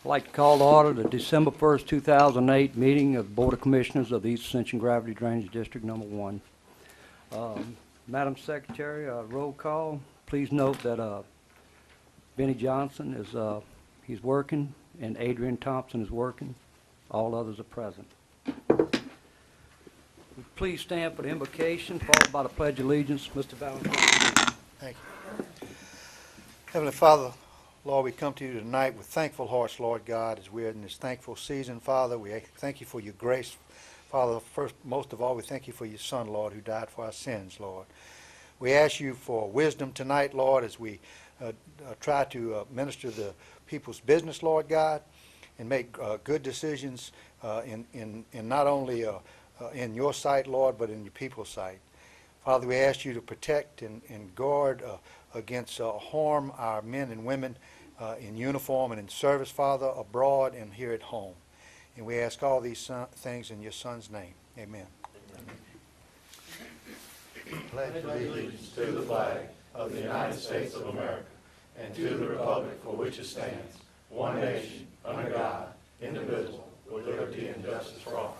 I'd like to call to order the December 1st, 2008 meeting of the Board of Commissioners of the East Ascension Gravity Drainage District Number 1. Madam Secretary, roll call. Please note that Benny Johnson is he's working, and Adrian Thompson is working. All others are present. Please stand for the invocation, followed by the Pledge of Allegiance. Mr. Valentine. Thank you. Heavenly Father, Lord, we come to you tonight with thankful hearts, Lord God, as we're in this thankful season, Father. We thank you for your grace. Father, first, most of all, we thank you for your Son, Lord, who died for our sins, Lord. We ask you for wisdom tonight, Lord, as we try to minister the people's business, Lord God, and make good decisions in not only in your sight, Lord, but in your people's sight. Father, we ask you to protect and guard against harm our men and women in uniform and in service, Father, abroad and here at home. And we ask all these things in your Son's name. Amen. Pledge allegiance to the flag of the United States of America and to the republic for which it stands, one nation, under God, indivisible, with liberty and justice for all.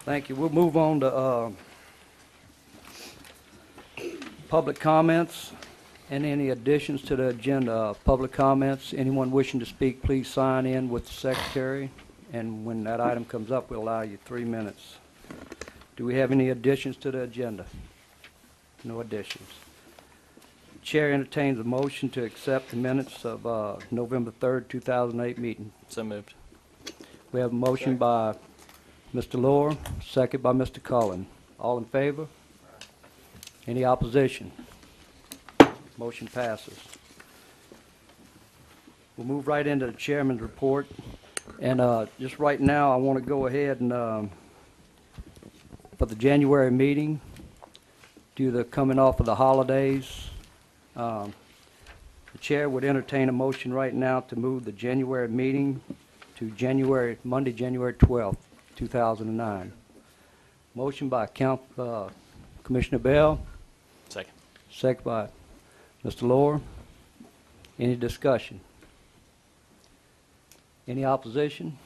Thank you. We'll move on to public comments and any additions to the agenda. Public comments. Anyone wishing to speak, please sign in with the secretary. And when that item comes up, we'll allow you 3 minutes. Do we have any additions to the agenda? No additions. Chair entertains a motion to accept the minutes of November 3rd, 2008 meeting. So moved. We have a motion by Mr. Lohr, second by Mr. Cullen. All in favor? Any opposition? Motion passes. We'll move right into the chairman's report. And just right now, I want to go ahead and, for the January meeting, due to the coming off of the holidays, the chair would entertain a motion right now to move the January meeting to Monday, January 12th, 2009. Motion by Commissioner Bell. Second. Second by Mr. Lohr. Any discussion? Any opposition?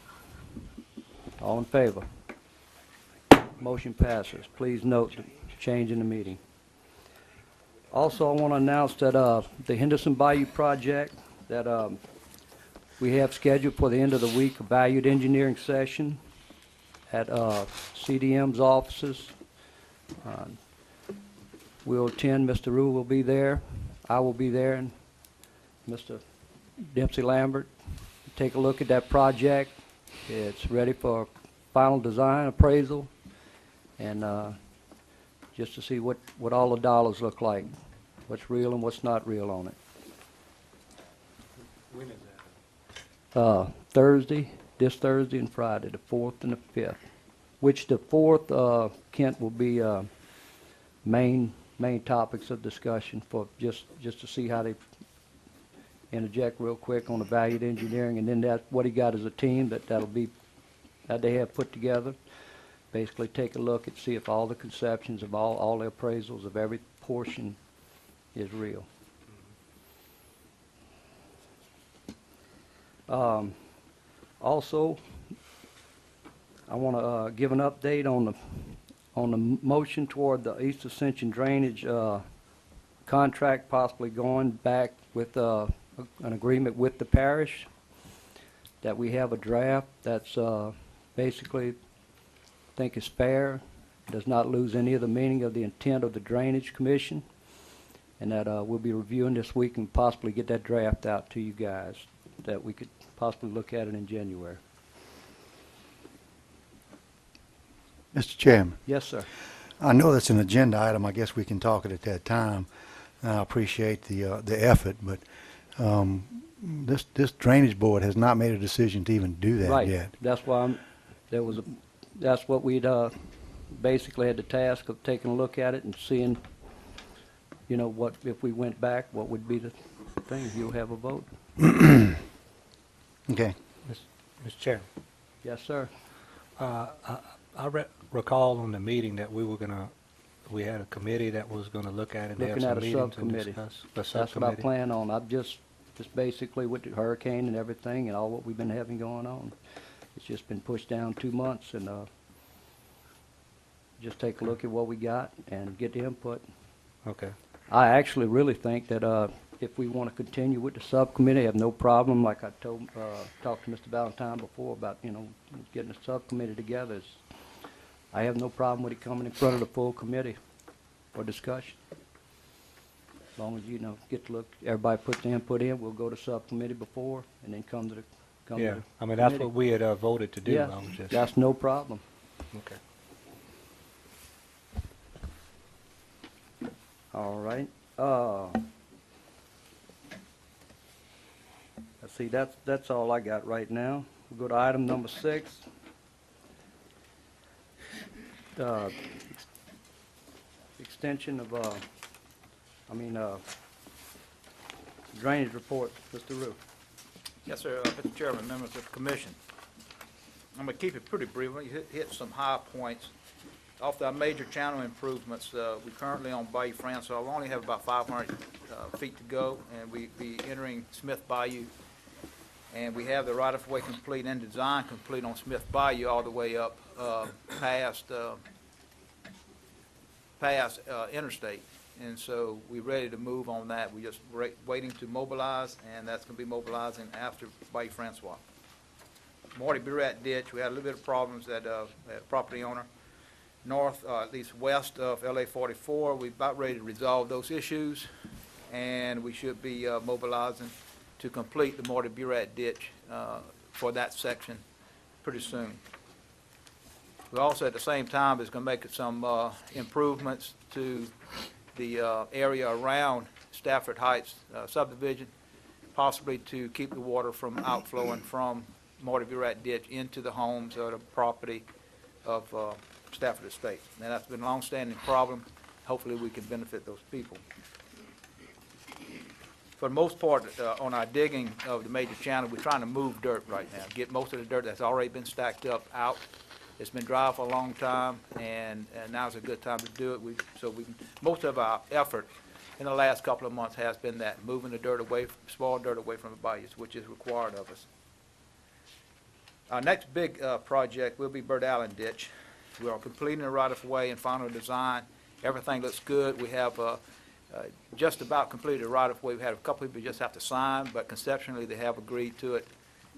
All in favor? Motion passes. Please note the change in the meeting. Also, I want to announce that the Henderson Bayou project that we have scheduled for the end of the week, a valued engineering session at CDM's offices. We'll attend. Mr. Rue will be there. I will be there, and Mr. Dempsey Lambert. Take a look at that project. It's ready for final design appraisal, and just to see what all the dollars look like, what's real and what's not real on it. When is that? Thursday, this Thursday and Friday, the 4th and the 5th, which the 4th, Kent, will be main topics of discussion for just to see how they interject real quick on the valued engineering, and then that what he got as a team that they have put together. Basically take a look and see if all the conceptions of all the appraisals of every portion is real. Also, I want to give an update on the motion toward the East Ascension drainage contract possibly going back with an agreement with the parish. That we have a draft that's basically, I think, is fair, does not lose any of the meaning of the intent of the Drainage Commission, and that we'll be reviewing this week and possibly get that draft out to you guys, that we could possibly look at it in January. Mr. Chairman. Yes, sir. I know that's an agenda item. I guess we can talk it at that time. I appreciate the effort, but this drainage board has not made a decision to even do that yet. That's why that's what we'd basically had the task of taking a look at it and seeing, what if we went back, what would be the thing. You'll have a vote. Okay. Mr. Chair, Yes, sir. I recall on the meeting that we were going to We had a committee that was gonna look at it. They have Looking some at a meetings and subcommittee. discuss. A That's what I subcommittee. plan on. I've just basically with the hurricane and everything and all what we've been having going on, it's just been pushed down 2 months and, just take a look at what we got and get the input. Okay. I actually really think that, if we want to continue with the subcommittee, I have no problem, like I talked to Mr. Valentine before about, getting a subcommittee together. I have no problem with it coming in front of the full committee for discussion. As long as, get to look, everybody put the input in, we'll go to subcommittee before and then come to the Yeah, I mean, that's committee. what we had voted to do. Yeah, I was just, that's no problem. okay. All right. Let's see, that's all I got right now. We'll go to item number 6. Extension of, drainage report, Mr. Rue. Yes, sir. Mr. Chairman, members of the commission. I'm going to keep it pretty brief. We hit some high points. Off our major channel improvements, we currently on Bayou Francois, we only have about 500 feet to go, and we be entering Smith Bayou. And we have the right-of-way complete and design complete on Smith Bayou all the way up past interstate. And so we're ready to move on that. We're just waiting to mobilize, and that's going to be mobilizing after Bayou Francois. Marty Burette Ditch, we had a little bit of problems at property owner north, at least west of LA 44. We're about ready to resolve those issues, and we should be mobilizing to complete the Marty Burette Ditch for that section pretty soon. We also, at the same time, is going to make some improvements to the area around Stafford Heights subdivision, possibly to keep the water from outflowing from Marty Burette Ditch into the homes or the property of Stafford Estates. Now, that's been a long-standing problem. Hopefully, we can benefit those people. For the most part, on our digging of the major channel, we're trying to move dirt right now, get most of the dirt that's already been stacked up out. It's been dry for a long time, and now's a good time to do it. Most of our effort in the last couple of months has been that, moving the dirt away, small dirt away from the bayous, which is required of us. Our next big project will be Bird Allen Ditch. We are completing the right-of-way and final design. Everything looks good. We have just about completed the right-of-way. We had a couple people just have to sign, but conceptually they have agreed to it.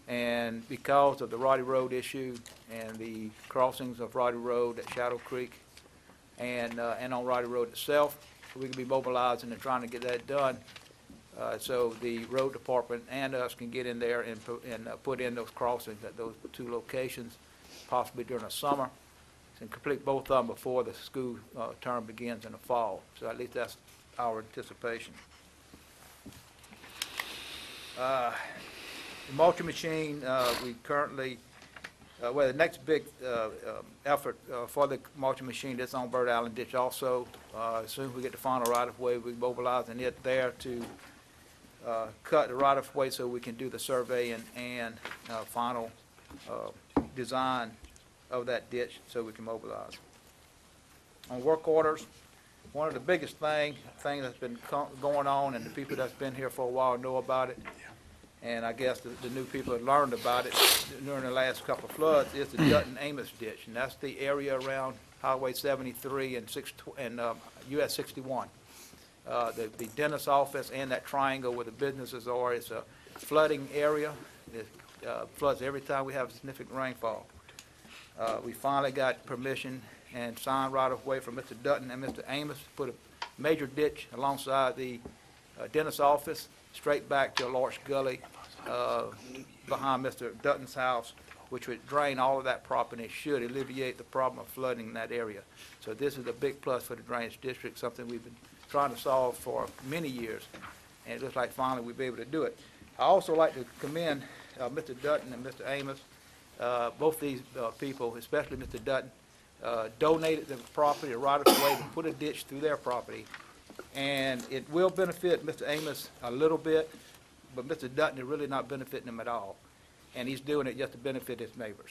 And because of the Roddy Road issue and the crossings of Roddy Road at Shadow Creek and on Roddy Road itself, we can be mobilizing and trying to get that done. So the road department and us can get in there and put in those crossings at those 2 locations, possibly during the summer, and complete both of them before the school term begins in the fall. So at least that's our anticipation. The mulching machine, we currently, the next big effort for the mulching machine that's on Bird Allen Ditch also. As soon as we get the final right-of-way, we're mobilizing it there to cut the right-of-way so we can do the survey and final design of that ditch so we can mobilize. On work orders, one of the biggest things that's been going on, and the people that's been here for a while know about it, and I guess the new people have learned about it during the last couple of floods, is the Dutton-Amos ditch, and that's the area around Highway 73 and US 61. The dentist's office and that triangle where the businesses are is a flooding area. It floods every time we have significant rainfall. We finally got permission and signed right-of-way from Mr. Dutton and Mr. Amos to put a major ditch alongside the dentist's office, straight back to a large gully behind Mr. Dutton's house, which would drain all of that property and should alleviate the problem of flooding in that area. So this is a big plus for the drainage district, something we've been trying to solve for many years, and it looks like finally we'll be able to do it. I also like to commend Mr. Dutton and Mr. Amos. Both these people, especially Mr. Dutton, donated the property, right-of-way, to put a ditch through their property. And it will benefit Mr. Amos a little bit, but Mr. Dutton is really not benefiting him at all. And he's doing it just to benefit his neighbors.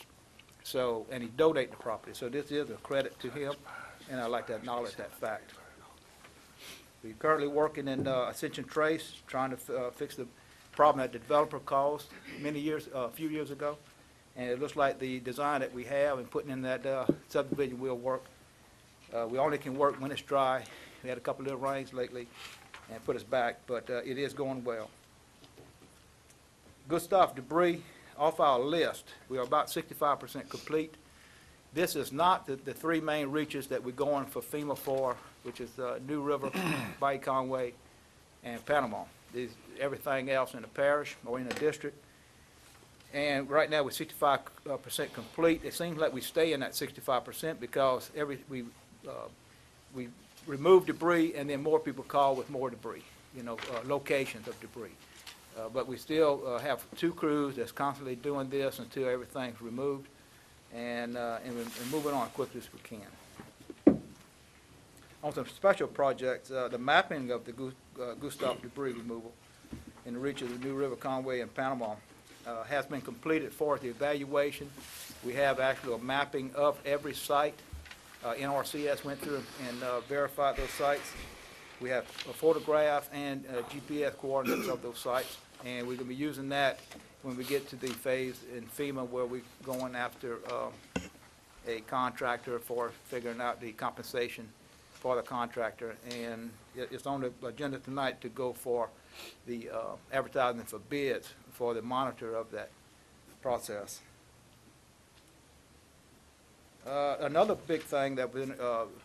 So, and he donated the property. So this is a credit to him. and I'd like to acknowledge that fact. We're currently working in Ascension Trace, trying to fix the problem that the developer caused a few years ago. And it looks like the design that we have and putting in that subdivision will work. We only can work when it's dry. We had a couple of little rains lately and put us back, but it is going well. Good stuff, debris off our list. We are about 65% complete. This is not the three main reaches that we're going for FEMA for, which is New River, Bayou Conway, and Panama. Everything else in the parish or in the district. And right now, we're 65% complete. It seems like we stay in that 65% because we remove debris, and then more people call with more debris, locations of debris. But we still have 2 crews that's constantly doing this until everything's removed, and we're moving on as quickly as we can. On some special projects, the mapping of the Gustav debris removal in the reach of the New River, Conway, and Panama has been completed for the evaluation. We have actually a mapping of every site. NRCS went through and verified those sites. We have a photograph and GPS coordinates of those sites, and we're going to be using that when we get to the phase in FEMA where we're going after a contractor for figuring out the compensation for the contractor. And it's on the agenda tonight to go for the advertising for bids for the monitor of that process. Another big thing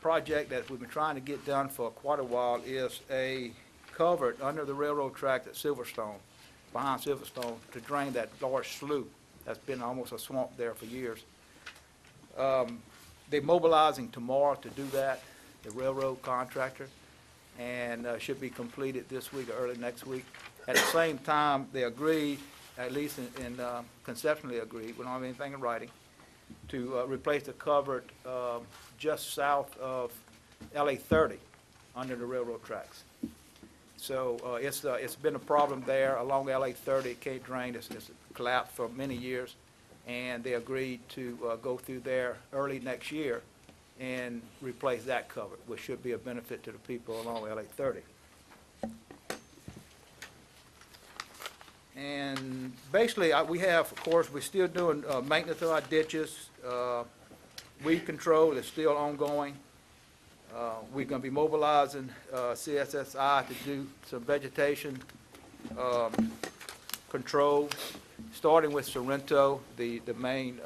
project that we've been trying to get done for quite a while is a culvert under the railroad track at Silverstone, behind Silverstone, to drain that large slough that's been almost a swamp there for years. They're mobilizing tomorrow to do that, the railroad contractor, and should be completed this week or early next week. At the same time, they agreed, at least conceptually agreed, we don't have anything in writing, to replace the culvert just south of LA 30 under the railroad tracks. So it's been a problem there along LA 30. It can't drain. It's collapsed for many years, and they agreed to go through there early next year and replace that culvert, which should be a benefit to the people along LA 30. And basically, we have, of course, we're still doing maintenance of our ditches. Weed control is still ongoing. We're going to be mobilizing CSSI to do some vegetation control, starting with Sorrento, the main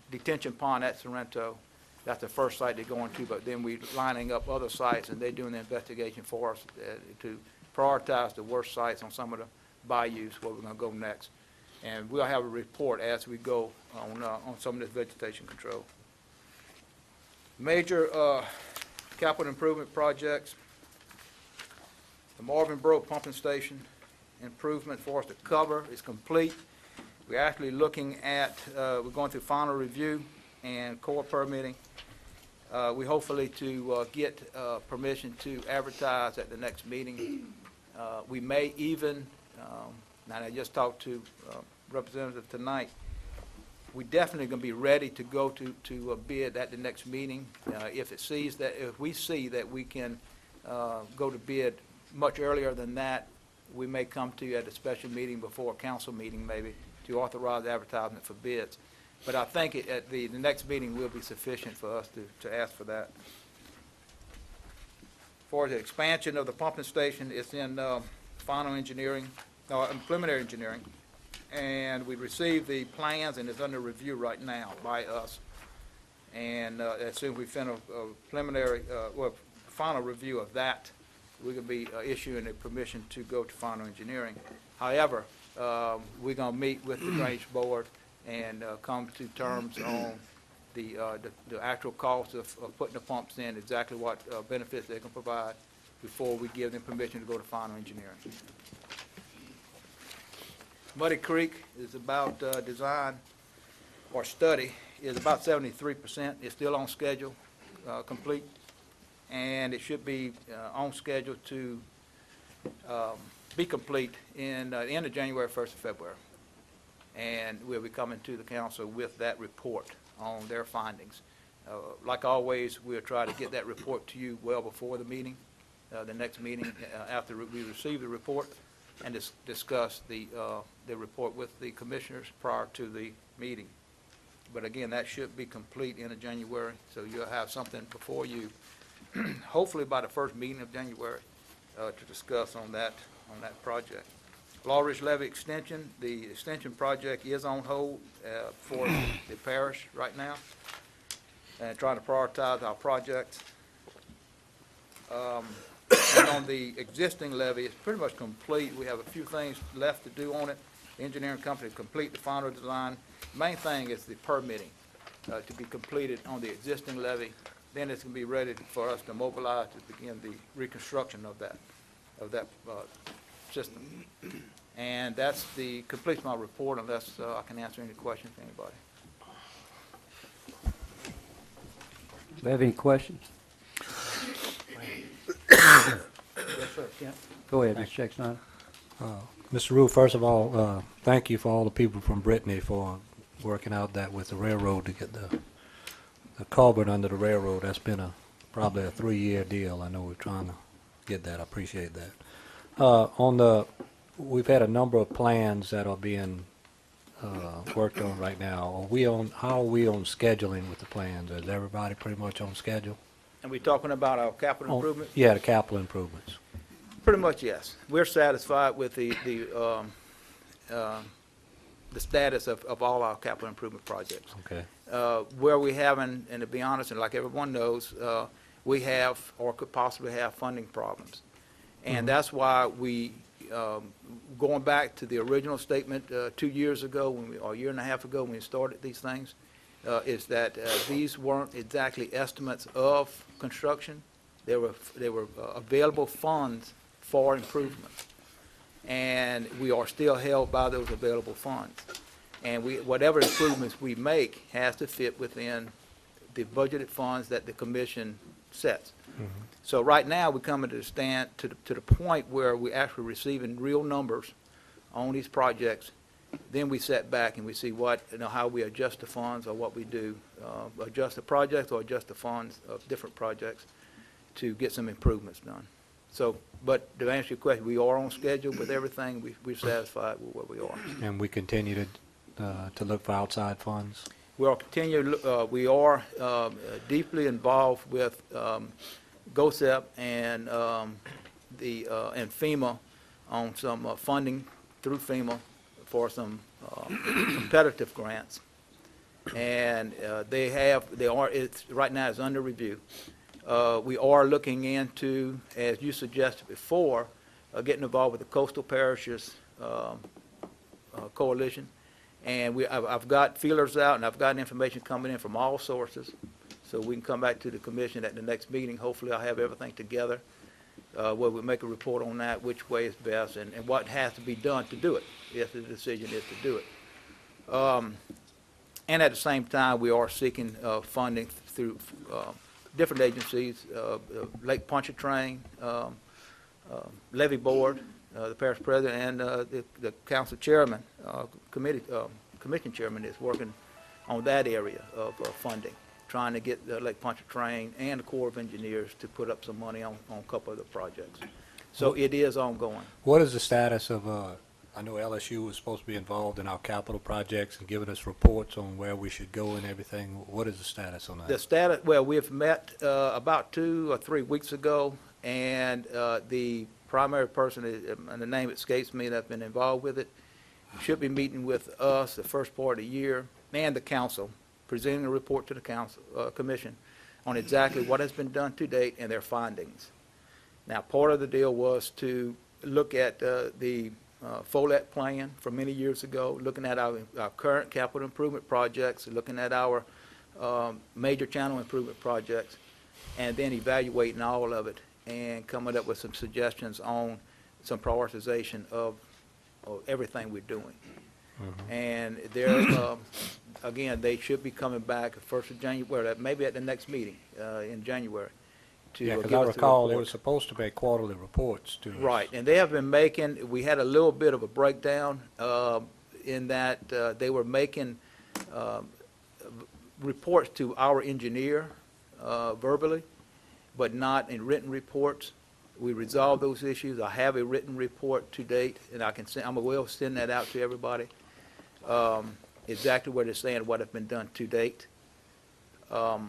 detention pond at Sorrento. That's the first site they're going to, but then we're lining up other sites, and they're doing the investigation for us to prioritize the worst sites on some of the bayous where we're going to go next. And we'll have a report as we go on some of this vegetation control. Major capital improvement projects. The Marvinboro pumping station improvement for us to cover is complete. We're actually looking at, we're going through final review and core permitting. We hopefully to get permission to advertise at the next meeting. We may even, and I just talked to representative tonight, we definitely going to be ready to go to bid at the next meeting. If we see that we can go to bid much earlier than that, we may come to you at a special meeting before a council meeting maybe to authorize advertisement for bids. But I think at the next meeting will be sufficient for us to ask for that. For the expansion of the pumping station, it's in final engineering, preliminary engineering, and we received the plans, and it's under review right now by us. And as soon as we finish a preliminary, final review of that, we're going to be issuing a permission to go to final engineering. However, we're going to meet with the drainage board and come to terms on the actual cost of putting the pumps in, exactly what benefits they can provide before we give them permission to go to final engineering. Muddy Creek is about design or study is about 73%. It's still on schedule, complete, and it should be on schedule to be complete in the end of January, 1st of February. And we'll be coming to the council with that report on their findings. Like always, we'll try to get that report to you well before the meeting, the next meeting, after we receive the report, and discuss the report with the commissioners prior to the meeting. But again, that should be complete in January, so you'll have something before you, hopefully by the first meeting of January, to discuss on that project. Law Ridge Levee Extension, the extension project is on hold for the parish right now, and trying to prioritize our projects. And on the existing levee, it's pretty much complete. We have a few things left to do on it. The engineering company to complete the final design. Main thing is the permitting to be completed on the existing levee. Then it's going to be ready for us to mobilize to begin the reconstruction of that system. And that's the completion of my report, unless I can answer any questions from anybody. Do you have any questions? Yes, sir. Kent? Go ahead, Mr. Check Snyder. Mr. Rue, first of all, thank you for all the people from Brittany for working out that with the railroad to get the culvert under the railroad. That's been probably a 3-year deal. I know we're trying to get that. I appreciate that. We've had a number of plans that are being worked on right now. How are we on scheduling with the plans? Is everybody pretty much on schedule? And we're talking about our capital improvement? Yeah, the capital improvements. Pretty much, yes. We're satisfied with the status of all our capital improvement projects. Okay. Where we haven't, and to be honest, and like everyone knows, we have or could possibly have funding problems. And that's why we, going back to the original statement 2 years ago, or a year and a half ago when we started these things, is that these weren't exactly estimates of construction. They were available funds for improvement. And we are still held by those available funds. And whatever improvements we make has to fit within the budgeted funds that the commission sets. So right now, we're coming to the point where we're actually receiving real numbers on these projects. Then we sit back and we see how we adjust the funds, or what we do, adjust the projects or adjust the funds of different projects to get some improvements done. So, but to answer your question, we are on schedule with everything. We're satisfied with where we are. And we continue to look for outside funds? We are deeply involved with GOSEP and FEMA on some funding through FEMA for some competitive grants. And right now it's under review. We are looking into, as you suggested before, getting involved with the Coastal Parishes Coalition. And I've got feelers out, and I've got information coming in from all sources. So we can come back to the commission at the next meeting. Hopefully I'll have everything together where we make a report on that, which way is best, and what has to be done to do it, if the decision is to do it. And at the same time, we are seeking funding through different agencies, Lake Pontchartrain, Levee Board, the parish president, and the council chairman, commission chairman is working on that area of funding, trying to get Lake Pontchartrain and the Corps of Engineers to put up some money on a couple of the projects. So it is ongoing. What is the status of, I know LSU was supposed to be involved in our capital projects and giving us reports on where we should go and everything. What is the status on that? The status, well, we've met about 2 or 3 weeks ago, and the primary person, and the name escapes me, that's been involved with it, should be meeting with us the first part of the year, and the council, presenting a report to the council, commission on exactly what has been done to date and their findings. Now, part of the deal was to look at the FOLET plan from many years ago, looking at our current capital improvement projects, looking at our major channel improvement projects, and then evaluating all of it and coming up with some suggestions on some prioritization of everything we're doing. And they're, again, they should be coming back 1st of January, maybe at the next meeting in January. Yeah, because I recall they were supposed to make quarterly reports to us. Right, and they have been making, we had a little bit of a breakdown in that they were making reports to our engineer verbally, but not in written reports. We resolve those issues. I have a written report to date, and I'm aware of sending that out to everybody, exactly where they stand, what has been done to date. But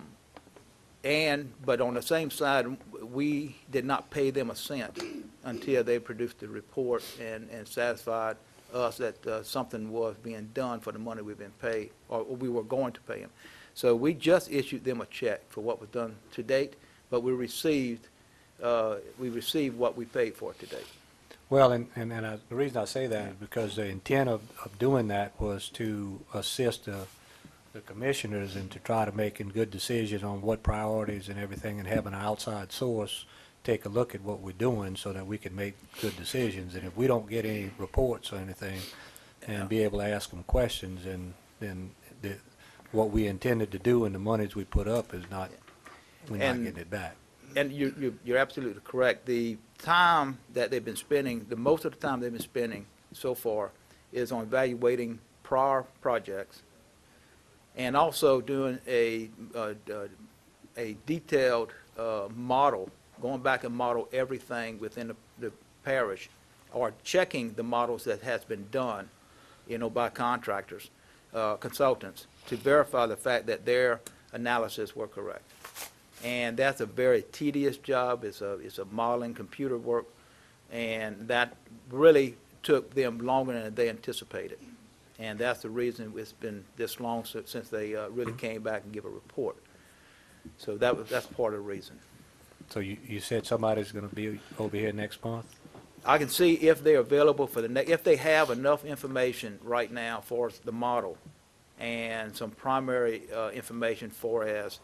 on the same side, we did not pay them a cent until they produced the report and satisfied us that something was being done for the money we've been paid, or we were going to pay them. So we just issued them a check for what was done to date, but we received what we paid for to date. Well, the reason I say that is because the intent of doing that was to assist the commissioners and to try to making good decisions on what priorities and everything, and having an outside source take a look at what we're doing so that we can make good decisions. And if we don't get any reports or anything and be able to ask them questions, then what we intended to do and the monies we put up is not, we're not getting it back. And you're absolutely correct. The time that they've been spending, most of the time they've been spending so far is on evaluating prior projects and also doing a detailed model, going back and model everything within the parish, or checking the models that has been done, by contractors, consultants, to verify the fact that their analysis were correct. And that's a very tedious job. It's a modeling computer work, and that really took them longer than they anticipated. And that's the reason it's been this long since they really came back and give a report. So that's part of the reason. So you said somebody's going to be over here next month? I can see if they're available for if they have enough information right now for the model and some primary information for as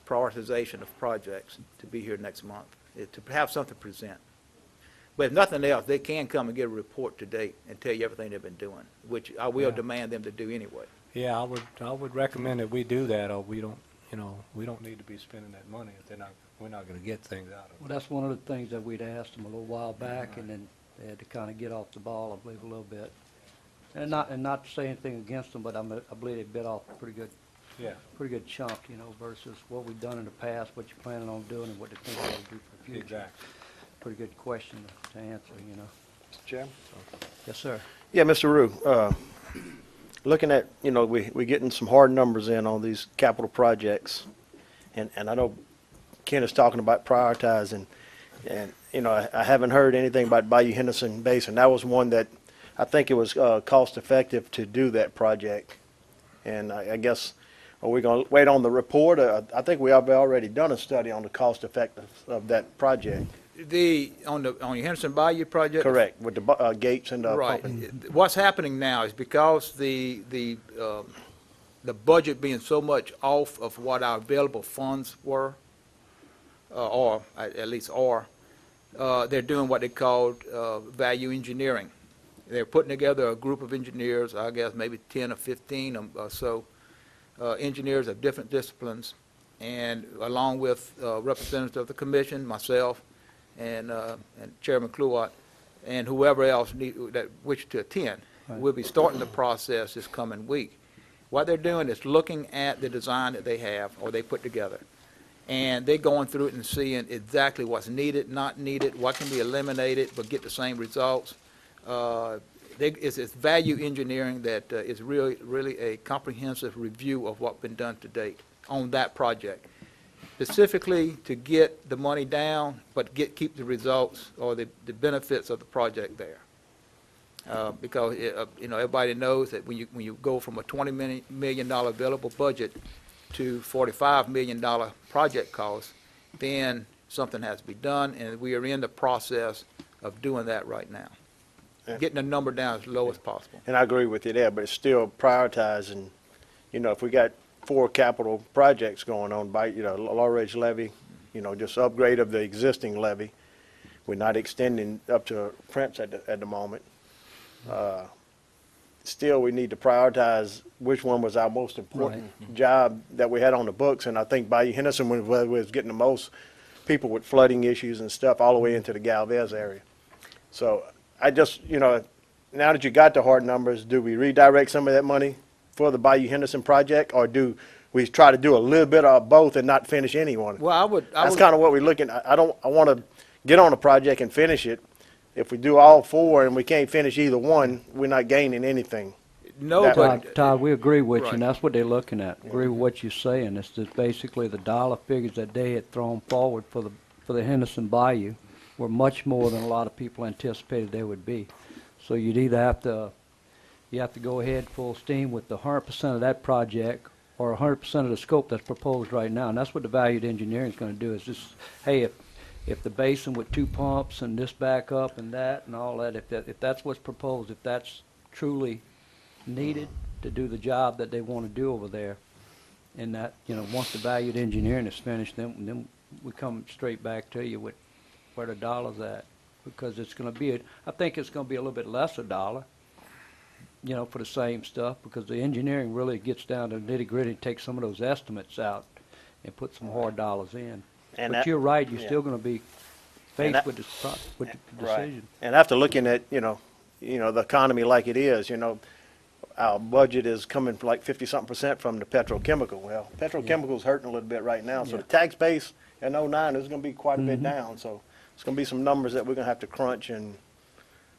prioritization of projects to be here next month, to have something to present. But if nothing else, they can come and get a report to date and tell you everything they've been doing, which I will demand them to do anyway. Yeah, I would recommend that we do that, or we don't need to be spending that money if we're not going to get things out of it. Well, that's one of the things that we'd asked them a little while back, and then they had to kind of get off the ball, I believe, a little bit. And not to say anything against them, but I believe they bit off a pretty good chunk, versus what we've done in the past, what you're planning on doing, and what they think they'll do for the future. Exactly. Pretty good question to answer, Mr. Chairman? Yes, sir. Yeah, Mr. Rue, looking at, we're getting some hard numbers in on these capital projects, and I know Ken is talking about prioritizing, and, I haven't heard anything about Bayou Henderson Basin. That was one that I think it was cost-effective to do that project, and I guess, are we going to wait on the report? I think we have already done a study on the cost-effectiveness of that project. On your Henderson Bayou project? Correct, with the gates and the Right. pumping. What's happening now is because the budget being so much off of what our available funds were, or at least are, they're doing what they called value engineering. They're putting together a group of engineers, I guess maybe 10 or 15 or so, engineers of different disciplines, and along with representatives of the commission, myself, and Chairman Kluwat, and whoever else that wish to attend. Right. We'll be starting the process this coming week. What they're doing is looking at the design that they have or they put together, and they're going through it and seeing exactly what's needed, not needed, what can be eliminated but get the same results. It's value engineering that is really a comprehensive review of what's been done to date on that project, specifically to get the money down, but keep the results or the benefits of the project there. Because everybody knows that when you go from a $20 million available budget to $45 million project cost, then something has to be done, and we are in the process of doing that right now. Yeah. Getting the number down as low as possible. And I agree with you there, but it's still prioritizing, if we got 4 capital projects going on by, Law Ridge levee, just upgrade of the existing levee. We're not extending up to Prince at the moment. Still, we need to prioritize which one was our most important job that we had on the books, and I think Bayou Henderson was getting the most people with flooding issues and stuff all the way into the Galvez area. So I just, now that you got the hard numbers, do we redirect some of that money for the Bayou Henderson project, or do we try to do a little bit of both and not finish any one. Well, I That's would, kind of what we're looking. I want to get on a project and finish it. If we do all four and we can't finish either one, we're not gaining anything. no, that way. but. Todd, we agree with you, Right. and that's what they're looking at. Agree with what you're saying. It's just basically the dollar figures that they had thrown forward for the Henderson Bayou were much more than a lot of people anticipated they would be. So you'd either have to go ahead full steam with the 100% of that project or 100% of the scope that's proposed right now. And that's what the valued engineering is going to do, is just, hey, if the basin with 2 pumps and this backup and that and all that, if that's what's proposed, if that's truly needed to do the job that they want to do over there, and that, once the valued engineering is finished, then we come straight back to you with where the dollar's at, because it's going to be, I think it's going to be a little bit less a dollar, for the same stuff, because the engineering really gets down to nitty gritty, takes some of those estimates out and put some hard dollars in. And But that- you're right, you're yeah. still going to be And faced that- with the Right. decision. And after looking at, the economy like it is, our budget is coming for like 50-something% from the petrochemical. Well, petrochemical's hurting a little bit right now, so the tax base in '09 is going to be quite a bit down. So it's going to be some numbers that we're going to have to crunch and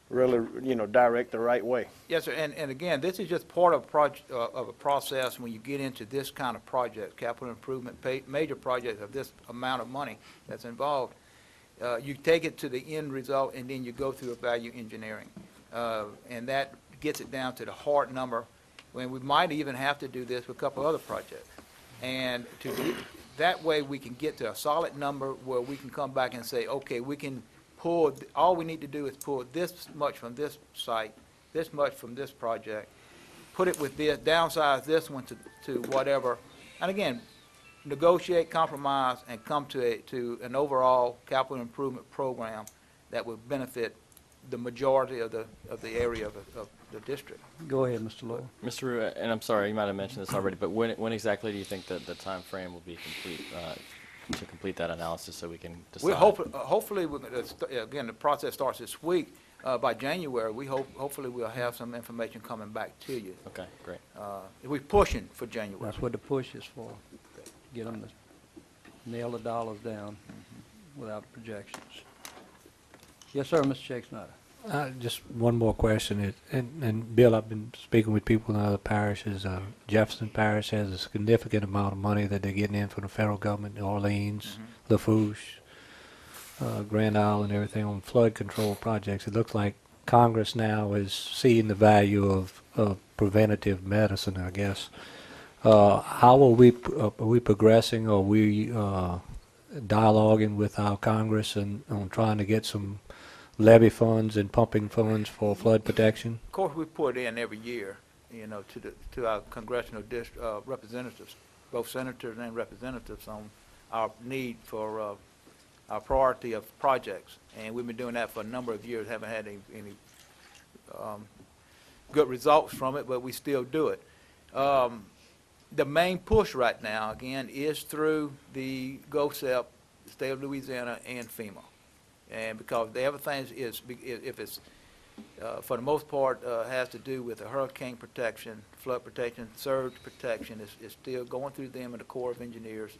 really, direct the right way. Yes, sir, and again, this is just part of a process when you get into this kind of project, capital improvement, major projects of this amount of money that's involved. You take it to the end result, and then you go through a value engineering. And that gets it down to the hard number, when we might even have to do this with a couple other projects. And that way, we can get to a solid number where we can come back and say, okay, we can pull, all we need to do is pull this much from this site, this much from this project, put it with this, downsize this one to whatever. And again, negotiate, compromise, and come to an overall capital improvement program that would benefit the majority of the area of the district. Go ahead, Mr. Lloyd. Mr. Rue, and I'm sorry, you might have mentioned this already, but when exactly do you think that the time frame will be complete, to complete that analysis so we can decide? We hopefully, again, the process starts this week. By January, hopefully we'll have some information coming back to you. Okay, great. We're pushing for January. That's what the push is for, get them to nail the dollars down without projections. Yes, sir, Mr. Shake Snyder. Just one more question. And Bill, I've been speaking with people in other parishes. Jefferson Parish has a significant amount of money that they're getting in from the federal government, New Orleans, Lafourche, Grand Isle, and everything on flood control projects. It looks like Congress now is seeing the value of preventative medicine, I guess. How are we progressing? Are we dialoguing with our Congress and on trying to get some levy funds and pumping funds for flood protection? Of course, we put in every year, to our congressional representatives, both senators and representatives, on our need for our priority of projects. And we've been doing that for a number of years, haven't had any good results from it, but we still do it. The main push right now, again, is through the GOSEP, the state of Louisiana, and FEMA. And because everything is, if it's, for the most part, has to do with the hurricane protection, flood protection, surge protection, is still going through them and the Corps of Engineers.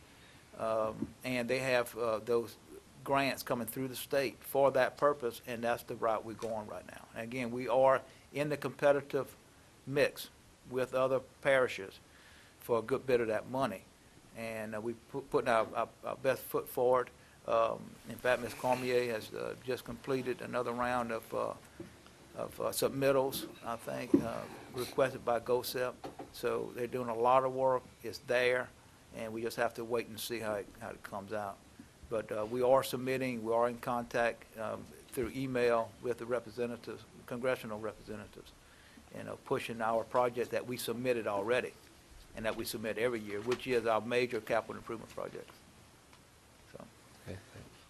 And they have those grants coming through the state for that purpose, and that's the route we're going right now. And again, we are in the competitive mix with other parishes for a good bit of that money. And we're putting our best foot forward. In fact, Ms. Cormier has just completed another round of submittals, I think, requested by GOSEP. So they're doing a lot of work. It's there, and we just have to wait and see how it comes out. But we are submitting. We are in contact through email with the representatives, congressional representatives, pushing our project that we submitted already, and that we submit every year, which is our major capital improvement project.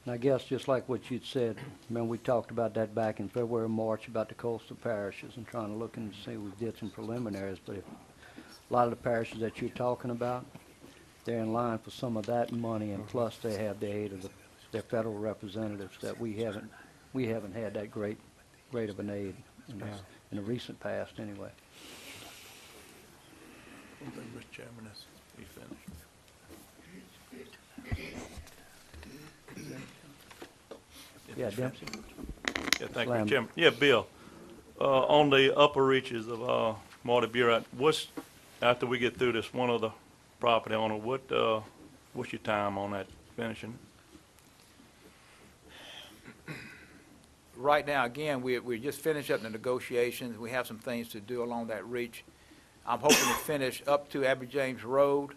And I guess just like what you'd said, we talked about that back in February, March, about the coastal parishes and trying to look and see, we did some preliminaries, but if a lot of the parishes that you're talking about, they're in line for some of that money, and plus they have the aid of their federal representatives that we haven't had that great of an aid in the recent past anyway. Mr. Chairman, he finished. Yeah, Dempsey? Yeah, thank you, Slam. Mr. Chairman. Yeah, Bill, on the upper reaches of Marty Burat, after we get through this one other property owner, what's your time on that finishing? Right now, again, we're just finishing up the negotiations. We have some things to do along that reach. I'm hoping to finish up to Abbey James Road,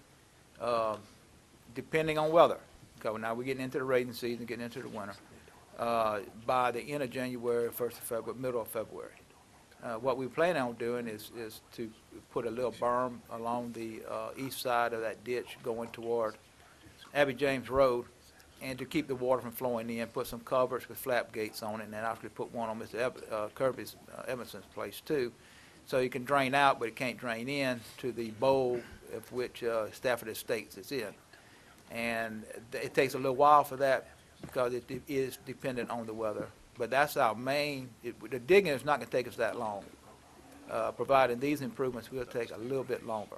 depending on weather. Because now we're getting into the rainy season, getting into the winter. By the end of January, 1st of February, middle of February. What we plan on doing is to put a little berm along the east side of that ditch going toward Abbey James Road, and to keep the water from flowing in, put some covers with flap gates on it, and then actually put one on Mr. Kirby's, Evanson's place too, so you can drain out, but it can't drain in to the bowl of which Stafford Estates is in. And it takes a little while for that because it is dependent on the weather. But that's our main, the digging is not going to take us that long. Providing these improvements will take a little bit longer.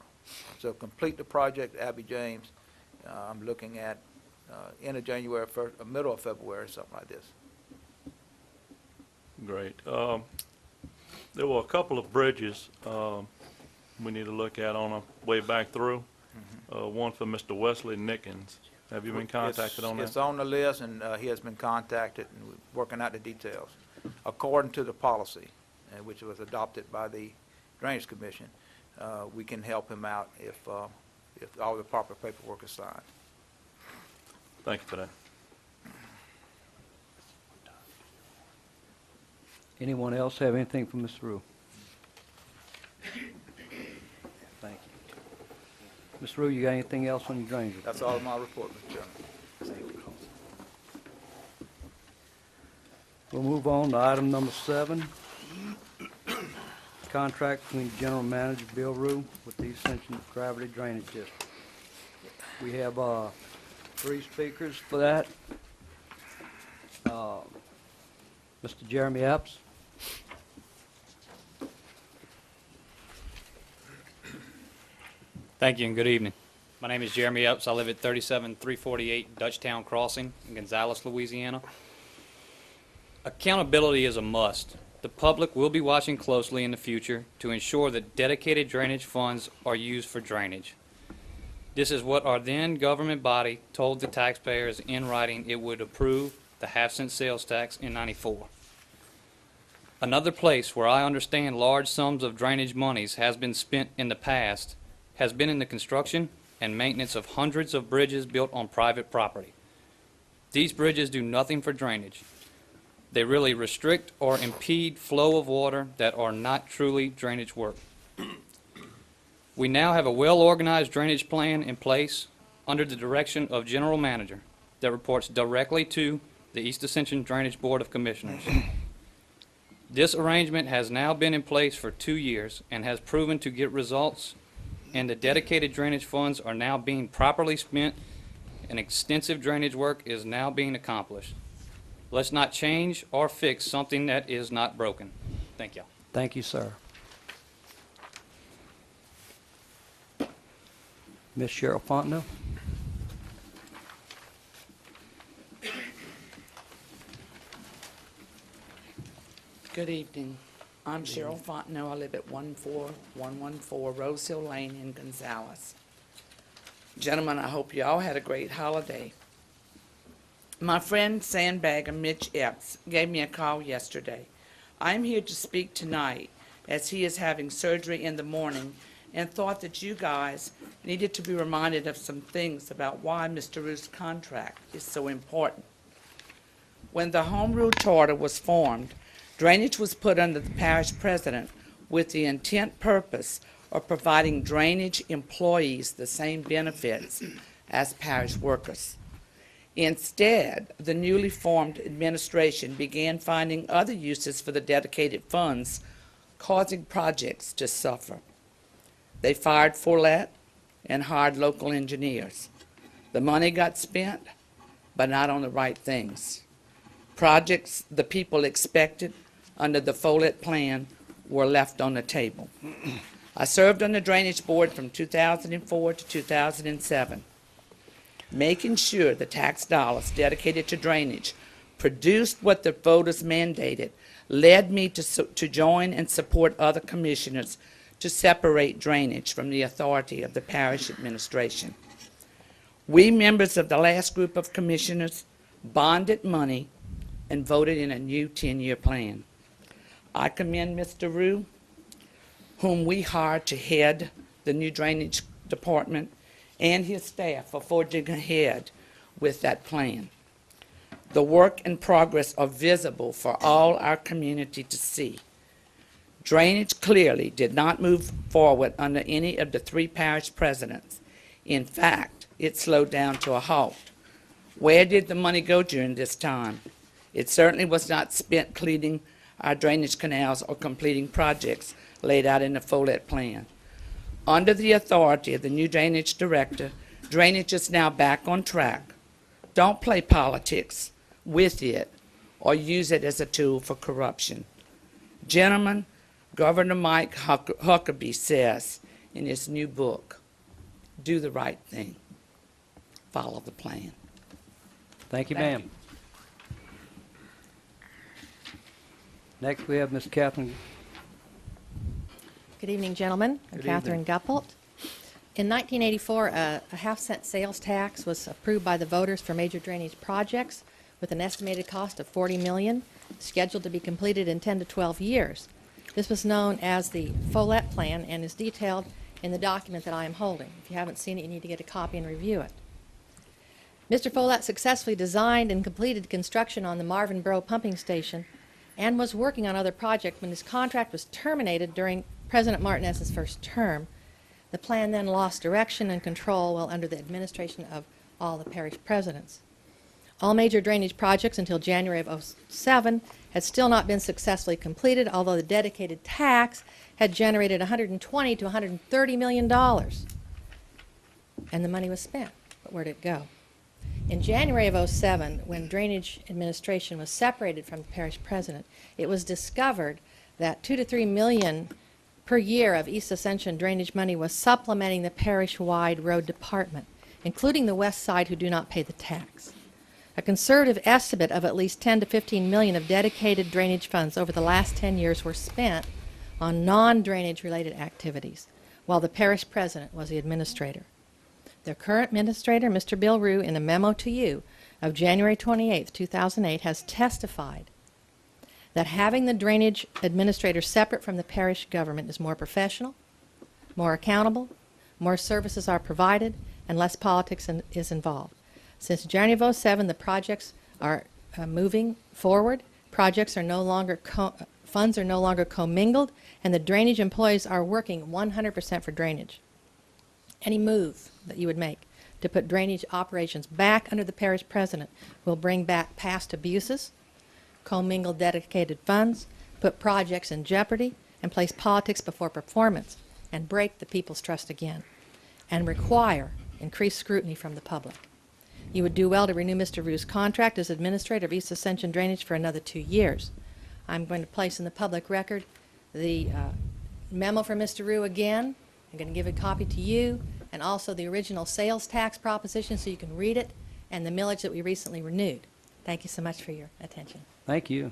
So complete the project, Abbey James, I'm looking at end of January, middle of February, something like this. Great. There were a couple of bridges we need to look at on our way back through. One for Mr. Wesley Nickens. Have you been contacted on that? It's on the list, and he has been contacted, and we're working out the details. According to the policy, which was adopted by the Drainage Commission, we can help him out if all the proper paperwork is signed. Thank you for that. Anyone else have anything for Mr. Rue? Thank you. Mr. Rue, you got anything else on your drainage report? That's all of my report, Mr. Chairman. We'll move on to item number 7. Contract between General Manager Bill Rue with the Ascension Gravity Drainage District. We have 3 speakers for that. Mr. Jeremy Epps. Thank you and good evening. My name is Jeremy Epps. I live at 37348 Dutchtown Crossing in Gonzales, Louisiana. Accountability is a must. The public will be watching closely in the future to ensure that dedicated drainage funds are used for drainage. This is what our then government body told the taxpayers in writing it would approve the half-cent sales tax in '94. Another place where I understand large sums of drainage monies has been spent in the past has been in the construction and maintenance of hundreds of bridges built on private property. These bridges do nothing for drainage. They really restrict or impede flow of water that are not truly drainage work. We now have a well-organized drainage plan in place under the direction of General Manager that reports directly to the East Ascension Drainage Board of Commissioners. This arrangement has now been in place for 2 years and has proven to get results, and the dedicated drainage funds are now being properly spent and extensive drainage work is now being accomplished. Let's not change or fix something that is not broken. Thank you. Thank you, sir. Ms. Cheryl Fontenot. Good evening. I'm Cheryl Fontenot. I live at 14114 Rose Hill Lane in Gonzales. Gentlemen, I hope you all had a great holiday. My friend sandbagger Mitch Epps gave me a call yesterday. I'm here to speak tonight as he is having surgery in the morning and thought that you guys needed to be reminded of some things about why Mr. Rue's contract is so important. When the Home Rule Charter was formed, drainage was put under the parish president with the intent purpose of providing drainage employees the same benefits as parish workers. Instead, the newly formed administration began finding other uses for the dedicated funds, causing projects to suffer. They fired Follett and hired local engineers. The money got spent, but not on the right things. Projects the people expected under the Follett plan were left on the table. I served on the Drainage Board from 2004 to 2007, making sure the tax dollars dedicated to drainage produced what the voters mandated, led me to join and support other commissioners to separate drainage from the authority of the parish administration. We members of the last group of commissioners bonded money and voted in a new 10-year plan. I commend Mr. Rue, whom we hired to head the new drainage department, and his staff for forging ahead with that plan. The work and progress are visible for all our community to see. Drainage clearly did not move forward under any of the 3 parish presidents. In fact, it slowed down to a halt. Where did the money go during this time? It certainly was not spent cleaning our drainage canals or completing projects laid out in the Follett plan. Under the authority of the new drainage director, drainage is now back on track. Don't play politics with it or use it as a tool for corruption. Gentlemen, Governor Mike Huckabee says in his new book, do the right thing. Follow the plan. Thank you, Thank ma'am. Next, we have Ms. Catherine. Good evening, gentlemen. I'm Good Catherine Guppelt. In 1984, a half-cent sales tax was approved by the voters for major drainage projects with an estimated cost of $40 million, scheduled to be completed in 10 to 12 years. This was known as the Follett Plan and is detailed in the document that I am holding. If you haven't seen it, you need to get a copy and review it. Mr. Follett successfully designed and completed construction on the Marvin Borough pumping station and was working on other projects when his contract was terminated during President Martinez's first term. The plan then lost direction and control while under the administration of all the parish presidents. All major drainage projects until January of 2007 had still not been successfully completed, although the dedicated tax had generated $120 to $130 million. And the money was spent. But where did it go? In January of 2007, when drainage administration was separated from the parish president, it was discovered that $2 to $3 million per year of East Ascension drainage money was supplementing the parish-wide road department, including the west side who do not pay the tax. A conservative estimate of at least $10 to $15 million of dedicated drainage funds over the last 10 years were spent on non-drainage related activities, while the parish president was the administrator. The current administrator, Mr. Bill Rue, in a memo to you of January 28, 2008, has testified that having the drainage administrator separate from the parish government is more professional, more accountable, more services are provided, and less politics is involved. Since January of 2007, the projects are moving forward. Projects are no longer funds are no longer commingled, and the drainage employees are working 100% for drainage. Any move that you would make to put drainage operations back under the parish president will bring back past abuses, commingle dedicated funds, put projects in jeopardy, and place politics before performance, and break the people's trust again, and require increased scrutiny from the public. You would do well to renew Mr. Rue's contract as administrator of East Ascension Drainage for another 2 years. I'm going to place in the public record the memo from Mr. Rue again. I'm going to give a copy to you, and also the original sales tax proposition so you can read it, and the millage that we recently renewed. Thank you so much for your attention. Thank you.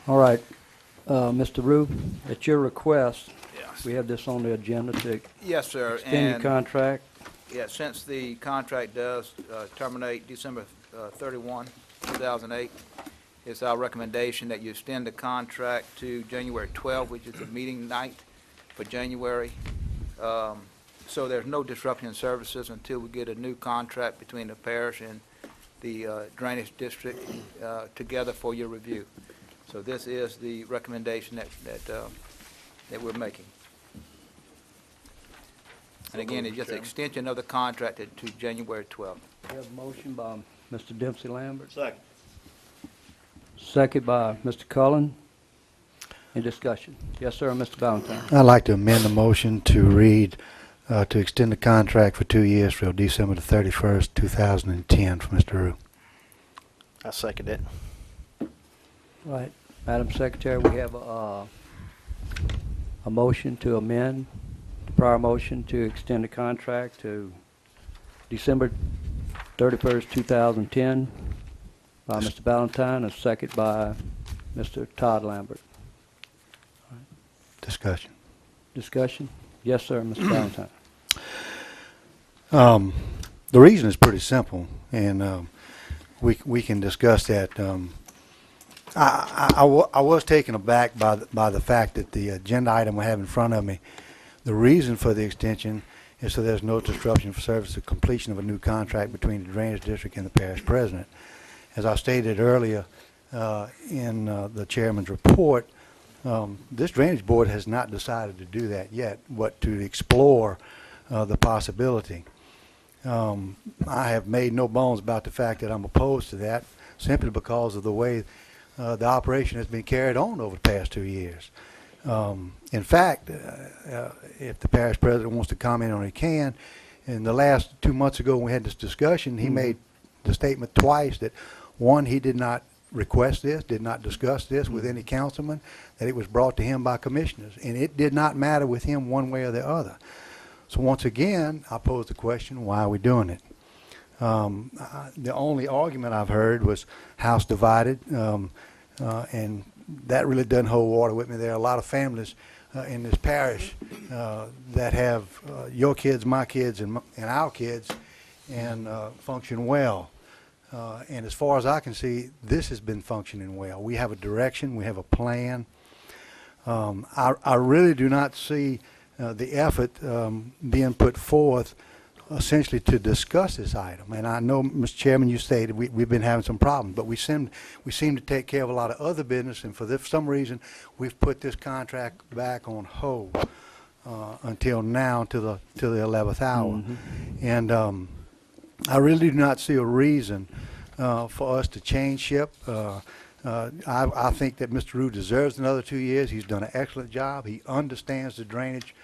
All right, Mr. Rue, at your request, Yes. we have this on the agenda to Yes, sir. extend your And contract. yeah, since the contract does terminate December 31, 2008, it's our recommendation that you extend the contract to January 12, which is the meeting night for January. So there's no disruption in services until we get a new contract between the parish and the drainage district together for your review. So this is the recommendation that we're making. And again, it's just an extension of the contract to January 12th. We have a motion by Mr. Dempsey Lambert, Second. second by Mr. Cullen. Any discussion? Yes, sir, Mr. Valentine. I'd like to amend the motion to read to extend the contract for 2 years till December the 31st, 2010 for Mr. Rue. I second it. Right. Madam Secretary, we have a motion to amend the prior motion to extend the contract to December 31st, 2010 by Mr. Valentine, a second by Mr. Todd Lambert. Discussion. Discussion? Yes, sir, Mr. Valentine. The reason is pretty simple, and we can discuss that. I was taken aback by the fact that the agenda item I have in front of me, the reason for the extension is so there's no disruption for service of completion of a new contract between the Drainage District and the Parish President. As I stated earlier in the Chairman's report, this Drainage Board has not decided to do that yet, but to explore the possibility. I have made no bones about the fact that I'm opposed to that simply because of the way the operation has been carried on over the past 2 years. In fact, if the Parish President wants to comment on it, he can. In the last 2 months ago when we had this discussion, he made the statement twice that, one, he did not request this, did not discuss this with any councilman, that it was brought to him by commissioners, and it did not matter with him one way or the other. So once again, I pose the question, why are we doing it? The only argument I've heard was house divided, and that really doesn't hold water with me. There are a lot of families in this parish that have your kids, my kids, and our kids, and function well. And as far as I can see, this has been functioning well. We have a direction, we have a plan. I really do not see the effort being put forth essentially to discuss this item. And I know, Mr. Chairman, you stated we've been having some problems, but we seem to take care of a lot of other business, and for some reason we've put this contract back on hold until now, to the 11th hour. And I really do not see a reason for us to change ship. I think that Mr. Rue deserves another 2 years. He's done an excellent job. He understands the drainage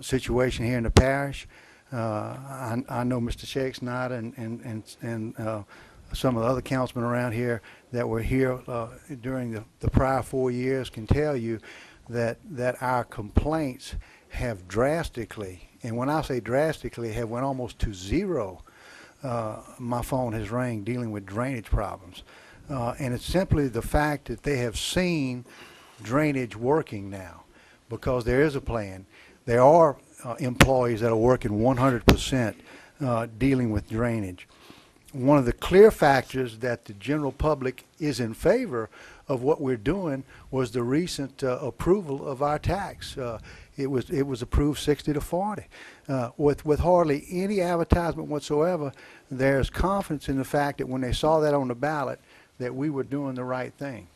situation here in the parish. I know Mr. Shakespeare and some of the other councilmen around here that were here during the prior 4 years can tell you that our complaints have drastically, and when I say drastically, have went almost to zero. My phone has rang dealing with drainage problems. And it's simply the fact that they have seen drainage working now, because there is a plan. There are employees that are working 100% dealing with drainage. One of the clear factors that the general public is in favor of what we're doing was the recent approval of our tax. It was approved 60-40. With hardly any advertisement whatsoever, there's confidence in the fact that when they saw that on the ballot, that we were doing the right thing.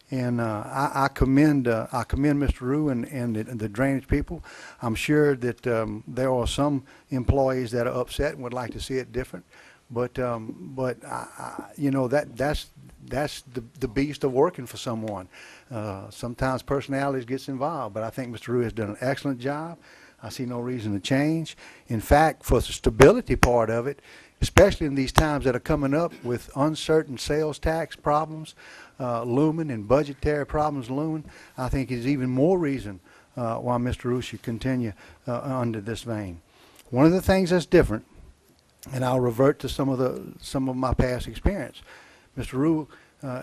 And I commend Mr. Rue and the drainage people. I'm sure that there are some employees that are upset and would like to see it different. But you know, that's the beast of working for someone. Sometimes personalities gets involved, but I think Mr. Rue has done an excellent job. I see no reason to change. In fact, for the stability part of it, especially in these times that are coming up with uncertain sales tax problems looming and budgetary problems looming, I think is even more reason why Mr. Rue should continue under this vein. One of the things that's different, and I'll revert to some of my past experience, Mr. Rue,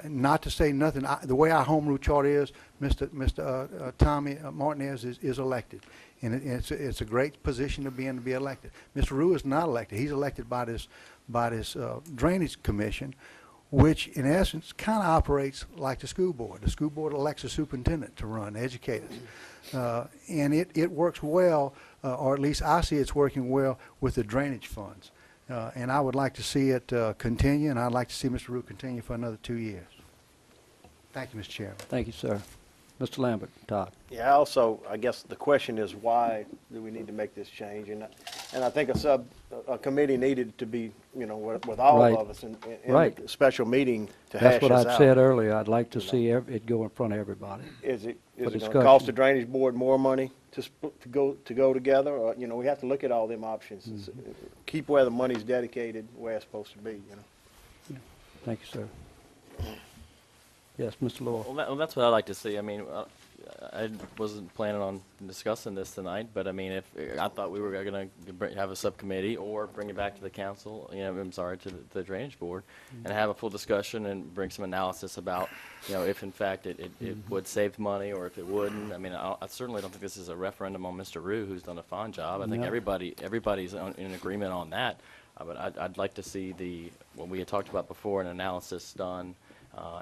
not to say nothing, the way our home rule chart is, Mr. Tommy Martinez is elected. And it's a great position to be in, to be elected. Mr. Rue is not elected. He's elected by this Drainage Commission, which in essence kind of operates like the school board. The school board elects a superintendent to run, educators. And it works well, or at least I see it's working well with the drainage funds. And I would like to see it continue, and I'd like to see Mr. Rue continue for another 2 years. Thank you, Mr. Chairman. Thank you, sir. Mr. Lambert, Todd. Yeah, also, I guess the question is, why do we need to make this change? And I think a committee needed to be, with all Right. of us in Right. a special meeting to hash That's what this I'd out. said earlier. I'd like to see it go in front of everybody. Is it for going to discussion. cost the Drainage Board more money to go together? Or, we have to look at all them options. Keep where the money's dedicated, where it's supposed to be, Thank you, sir. Yes, Mr. Lowell. Well, that's what I'd like to see. I mean, I wasn't planning on discussing this tonight, but I mean, if I thought we were going to have a subcommittee or bring it back to the council, I'm sorry, to the Drainage Board, and have a full discussion and bring some analysis about, if in fact it would save money or if it wouldn't. I mean, I certainly don't think this is a referendum on Mr. Rue, who's done a fine job. I think No. everybody's in agreement on that. But I'd like to see what we had talked about before, an analysis done.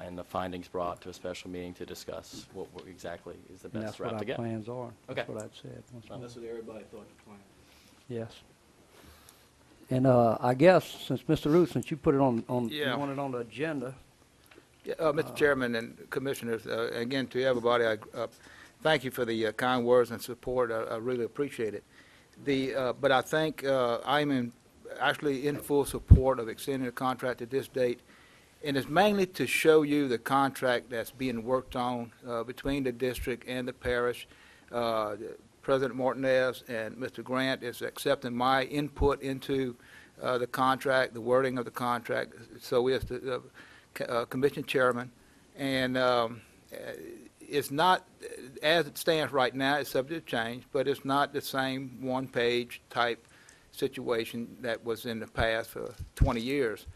And the findings brought to a special meeting to discuss what exactly is the And best that's what route our to get. plans are. That's Okay. what I'd said. That's what everybody thought the plan. Yes. And I guess, since Mr. Root, since you put it on, Yeah. you want it on the agenda, Yeah, Mr. Chairman and Commissioners, again, to everybody, I thank you for the kind words and support. I really appreciate it. But I think I'm actually in full support of extending the contract to this date. And it's mainly to show you the contract that's being worked on between the district and the parish. President Martinez and Mr. Grant is accepting my input into the contract, the wording of the contract. So is the commission chairman. And it's not, as it stands right now, it's subject to change, but it's not the same one-page type situation that was in the past for 20 years.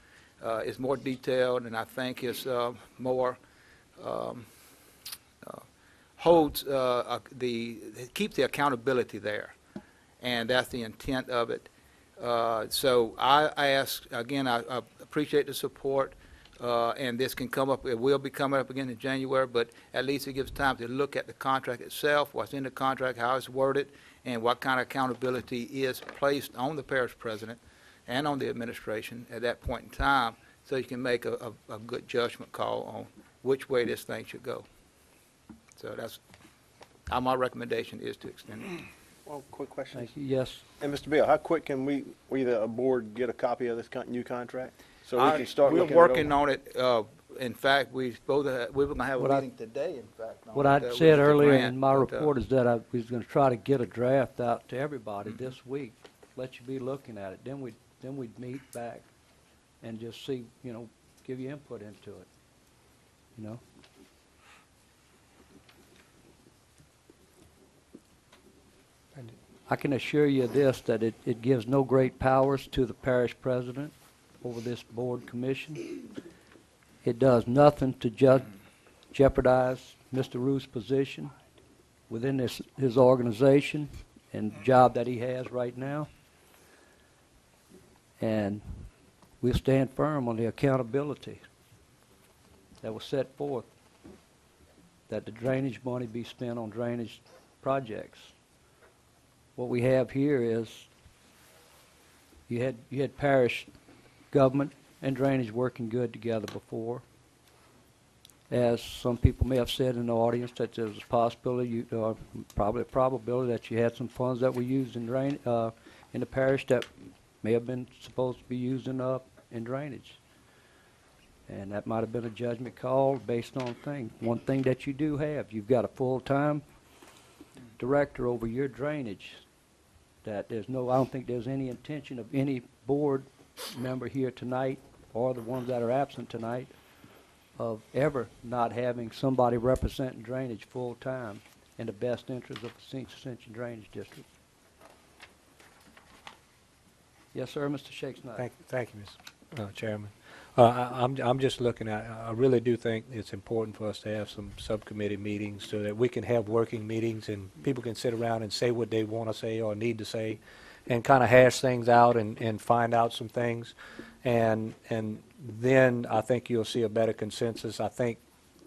It's more detailed, and I think it's more holds keeps the accountability there, and that's the intent of it. So I ask again. I appreciate the support, and this can come up. It will be coming up again in January, but at least it gives time to look at the contract itself, what's in the contract, how it's worded, and what kind of accountability is placed on the parish president and on the administration at that point in time, so you can make a good judgment call on which way this thing should go. So that's, my recommendation is to extend it. Well, quick question. thank you. Yes. And Mr. Bill, how quick can we either a board get a copy of this new contract? So we can start looking it We're over? working on it. In fact, we were going to have a What I- meeting today, in fact. on What it, I with said Mr. earlier Grant, in my but, report is that I was going to try to get a draft out to everybody this week, let you be looking at it. Then we'd meet back and just see, give you input into it, I can assure you this, that it gives no great powers to the parish president over this board commission. It does nothing to jeopardize Mr. Root's position within his organization and job that he has right now. And we'll stand firm on the accountability that was set forth, that the drainage money be spent on drainage projects. What we have here is you had parish government and drainage working good together before. As some people may have said in the audience, that there's a possibility, probably a probability that you had some funds that were used in in the parish that may have been supposed to be used in drainage. And that might have been a judgment call based on things. One thing that you do have, you've got a full-time director over your drainage. That I don't think there's any intention of any board member here tonight, or the ones that are absent tonight, of ever not having somebody representing drainage full-time in the best interest of the Ascension Drainage District. Yes, sir, Mr. Shakes. Thank you, Mr. Chairman. I'm just looking at, I really do think it's important for us to have some subcommittee meetings so that we can have working meetings and people can sit around and say what they want to say or need to say and kind of hash things out and find out some things. And then I think you'll see a better consensus. I think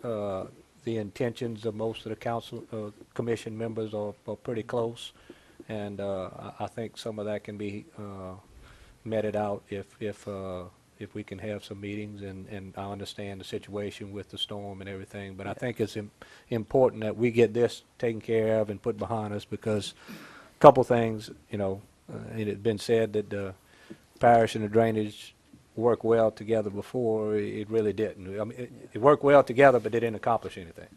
the intentions of most of the council, commission members are pretty close. And I think some of that can be meted out if if we can have some meetings, and I understand the situation with the storm and everything, but I think it's important that we get this taken care of and put behind us, because a couple things, it had been said that the parish and the drainage worked well together before. It really didn't. I mean, it worked well together, but they didn't accomplish anything.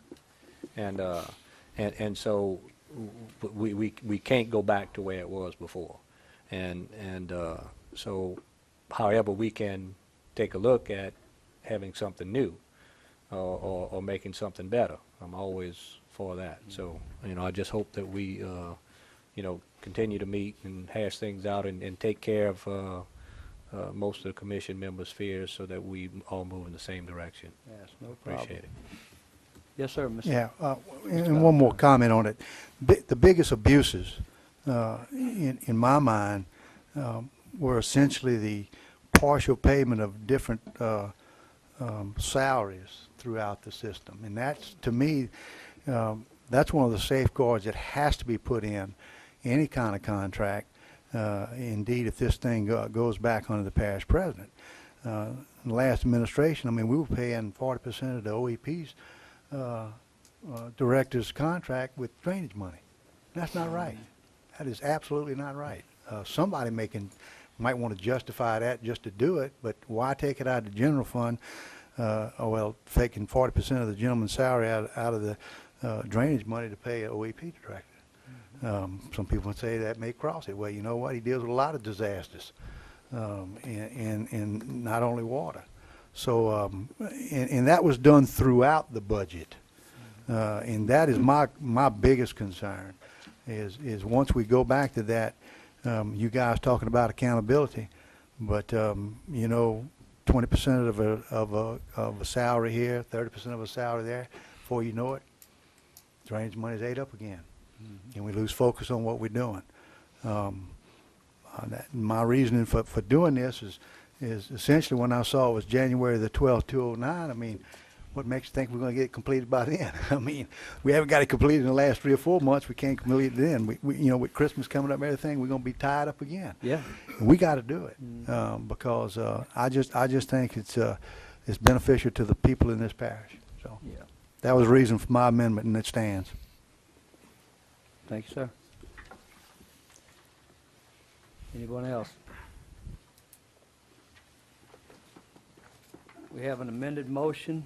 And so we can't go back to where it was before. So however we can take a look at having something new or making something better, I'm always for that. So, I just hope that we, continue to meet and hash things out and take care of most of the commission members' fears, so that we all move in the same direction. Yes, no problem. Appreciate it. Yes, sir, Mr. Yeah, and one more comment on it. The biggest abuses, in my mind, were essentially the partial payment of different salaries throughout the system. And that's, to me, that's one of the safeguards that has to be put in any kind of contract. Indeed, if this thing goes back under the parish president. In the last administration, I mean, we were paying 40% of the OEP's director's contract with drainage money. That's not right. That is absolutely not right. Somebody might want to justify that just to do it, but why take it out of the general fund? Taking 40% of the gentleman's salary out of the drainage money to pay an OEP director. Some people would say that may cross it. Well, you know what? He deals with a lot of disasters, and not only water. So, and that was done throughout the budget, and that is my biggest concern. Is once we go back to that, you guys talking about accountability, but 20% of a salary here, 30% of a salary there. Before you know it, drainage money's ate up again. And we lose focus on what we're doing. My reasoning for doing this is essentially when I saw it was January the 12th, 2009. I mean, what makes you think we're going to get it completed by then? I mean, we haven't got it completed in the last 3 or 4 months. We can't complete it then. We with Christmas coming up and everything, we're going to be tied up again. Yeah. And we got to do it because I just think it's beneficial to the people in this parish. So Yeah. that was the reason for my amendment, and it stands. Thank you, sir. Anyone else? We have an amended motion,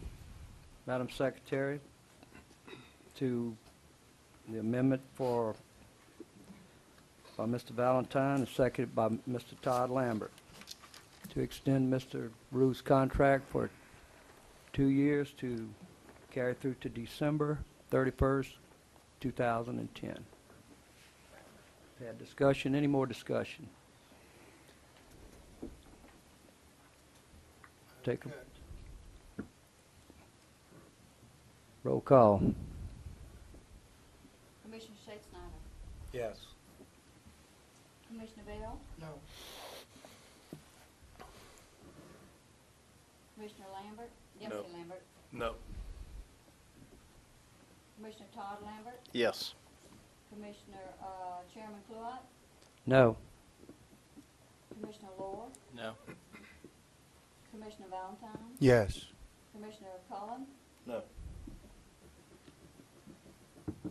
Madam Secretary, to the amendment by Mr. Valentine and seconded by Mr. Todd Lambert to extend Mr. Rue's contract for 2 years to carry through to December 31st, 2010. Had discussion. Any more discussion? Take a roll call. Commissioner Snyder. Yes. Commissioner Bell. No. Commissioner Lambert. Deputy Lambert. No. Commissioner Todd Lambert. Yes. Commissioner Chairman Cluett. No. Commissioner Lohr. No. Commissioner Valentine. Yes. Commissioner Cullen. No. The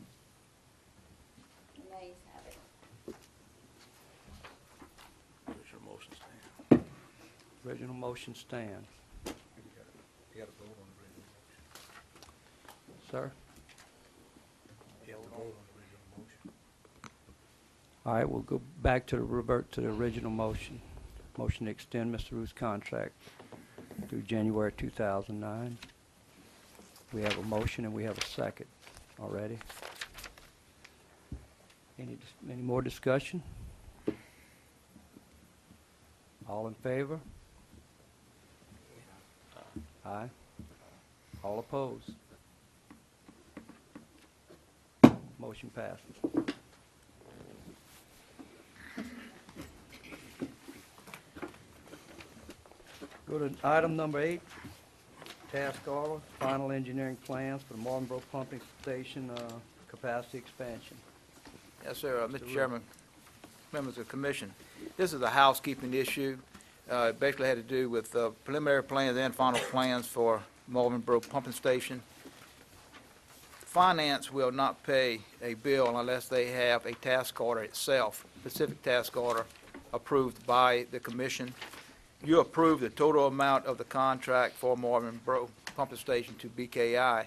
nays have it. Original motion stand. Original motion stands. Sir? All right, we'll go back to revert to the original motion. Motion to extend Mr. Rue's contract through January 2009. We have a motion and we have a second already. Any more discussion? All in favor? Aye. All opposed? Motion passes. Go to item number 8, task order, final engineering plans for the Martinboro Pumping Station capacity expansion. Yes, sir. Mr. Chairman, members of the commission, this is a housekeeping issue. It basically had to do with preliminary plans and final plans for Marvin Brook Pumping Station. Finance will not pay a bill unless they have a task order itself, specific task order approved by the commission. You approved the total amount of the contract for Marvin Brook Pumping Station to BKI.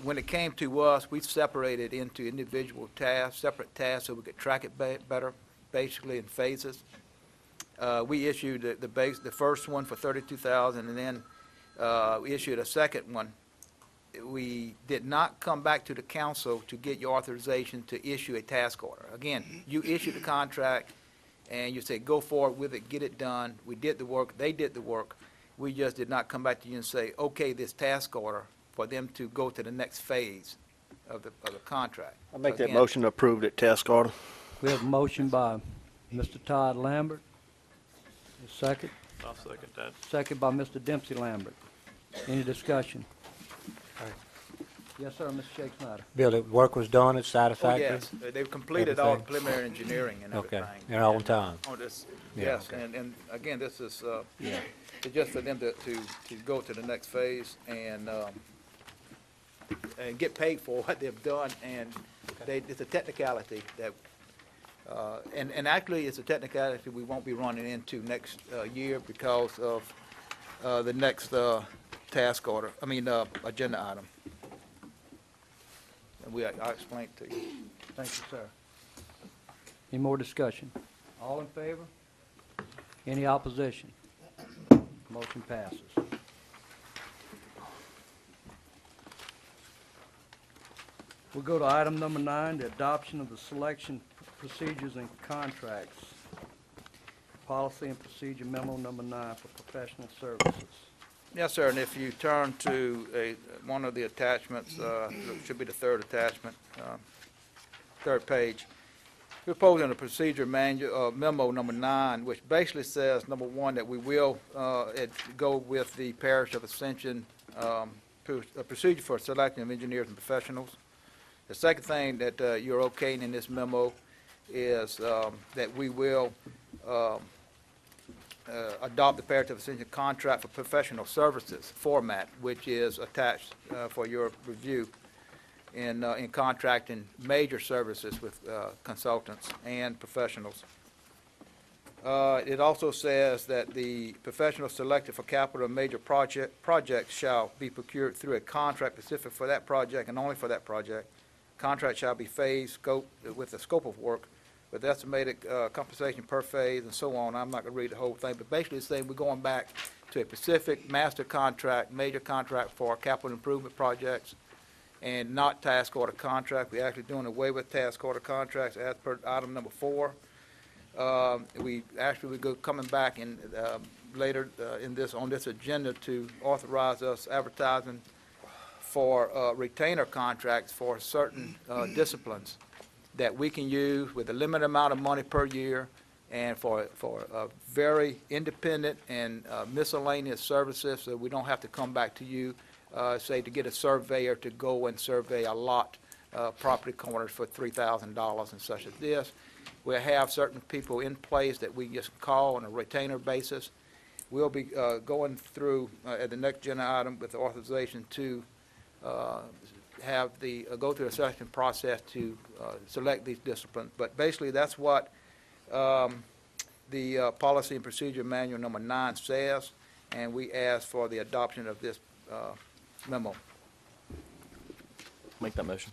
When it came to us, we separated into individual tasks, separate tasks, so we could track it better, basically in phases. We issued the first one for $32,000, and then we issued a second one. We did not come back to the council to get your authorization to issue a task order. Again, you issued the contract, and you said, go forward with it, get it done. We did the work, they did the work. We just did not come back to you and say, okay, this task order, for them to go to the next phase of the contract. I make that Again, motion to approve that task order. We have a motion by Mr. Todd Lambert. A second? I'll second that. Second by Mr. Dempsey Lambert. Any discussion? Yes, sir, Mr. Shake Snyder. Bill, the work was done, it's Oh, satisfactory? yes, they've completed all the Everything? preliminary engineering and Okay, everything. and on time? On this, Yeah, yes, okay. and again, this is, it's just for them to go to the next phase and get paid for what they've done, and it's a technicality that, and actually, it's a technicality we won't be running into next year because of the next task order, agenda item. And I'll explain it to you. Thank you, sir. Any more discussion? All in favor? Any opposition? Motion passes. We'll go to item number 9, the adoption of the selection procedures and contracts. Policy and procedure memo number 9 for professional services. Yes, sir, and if you turn to one of the attachments, it should be the third attachment, third page, we're proposing a procedure memo number 9, which basically says, number 1, that we will go with the Parish of Ascension procedure for selection of engineers and professionals. The second thing that you're okaying in this memo is that we will adopt the Parish of Ascension contract for professional services format, which is attached for your review in contracting major services with consultants and professionals. It also says that the professionals selected for capital and major projects shall be procured through a contract specific for that project and only for that project. Contract shall be phased with the scope of work, with estimated compensation per phase and so on. I'm not going to read the whole thing, but basically it's saying we're going back to a specific master contract, major contract for capital improvement projects, and not task order contract. We're actually doing away with task order contracts as per item number 4. We go coming back in later on this agenda to authorize us advertising for retainer contracts for certain disciplines that we can use with a limited amount of money per year and for very independent and miscellaneous services, so we don't have to come back to you, say, to get a surveyor to go and survey a lot, property corners for $3,000 and such as this. We'll have certain people in place that we just call on a retainer basis. We'll be going through at the next agenda item with the authorization to have the go through a selection process to select these disciplines. But basically, that's what the policy and procedure manual number 9 says, and we ask for the adoption of this memo. Make that motion.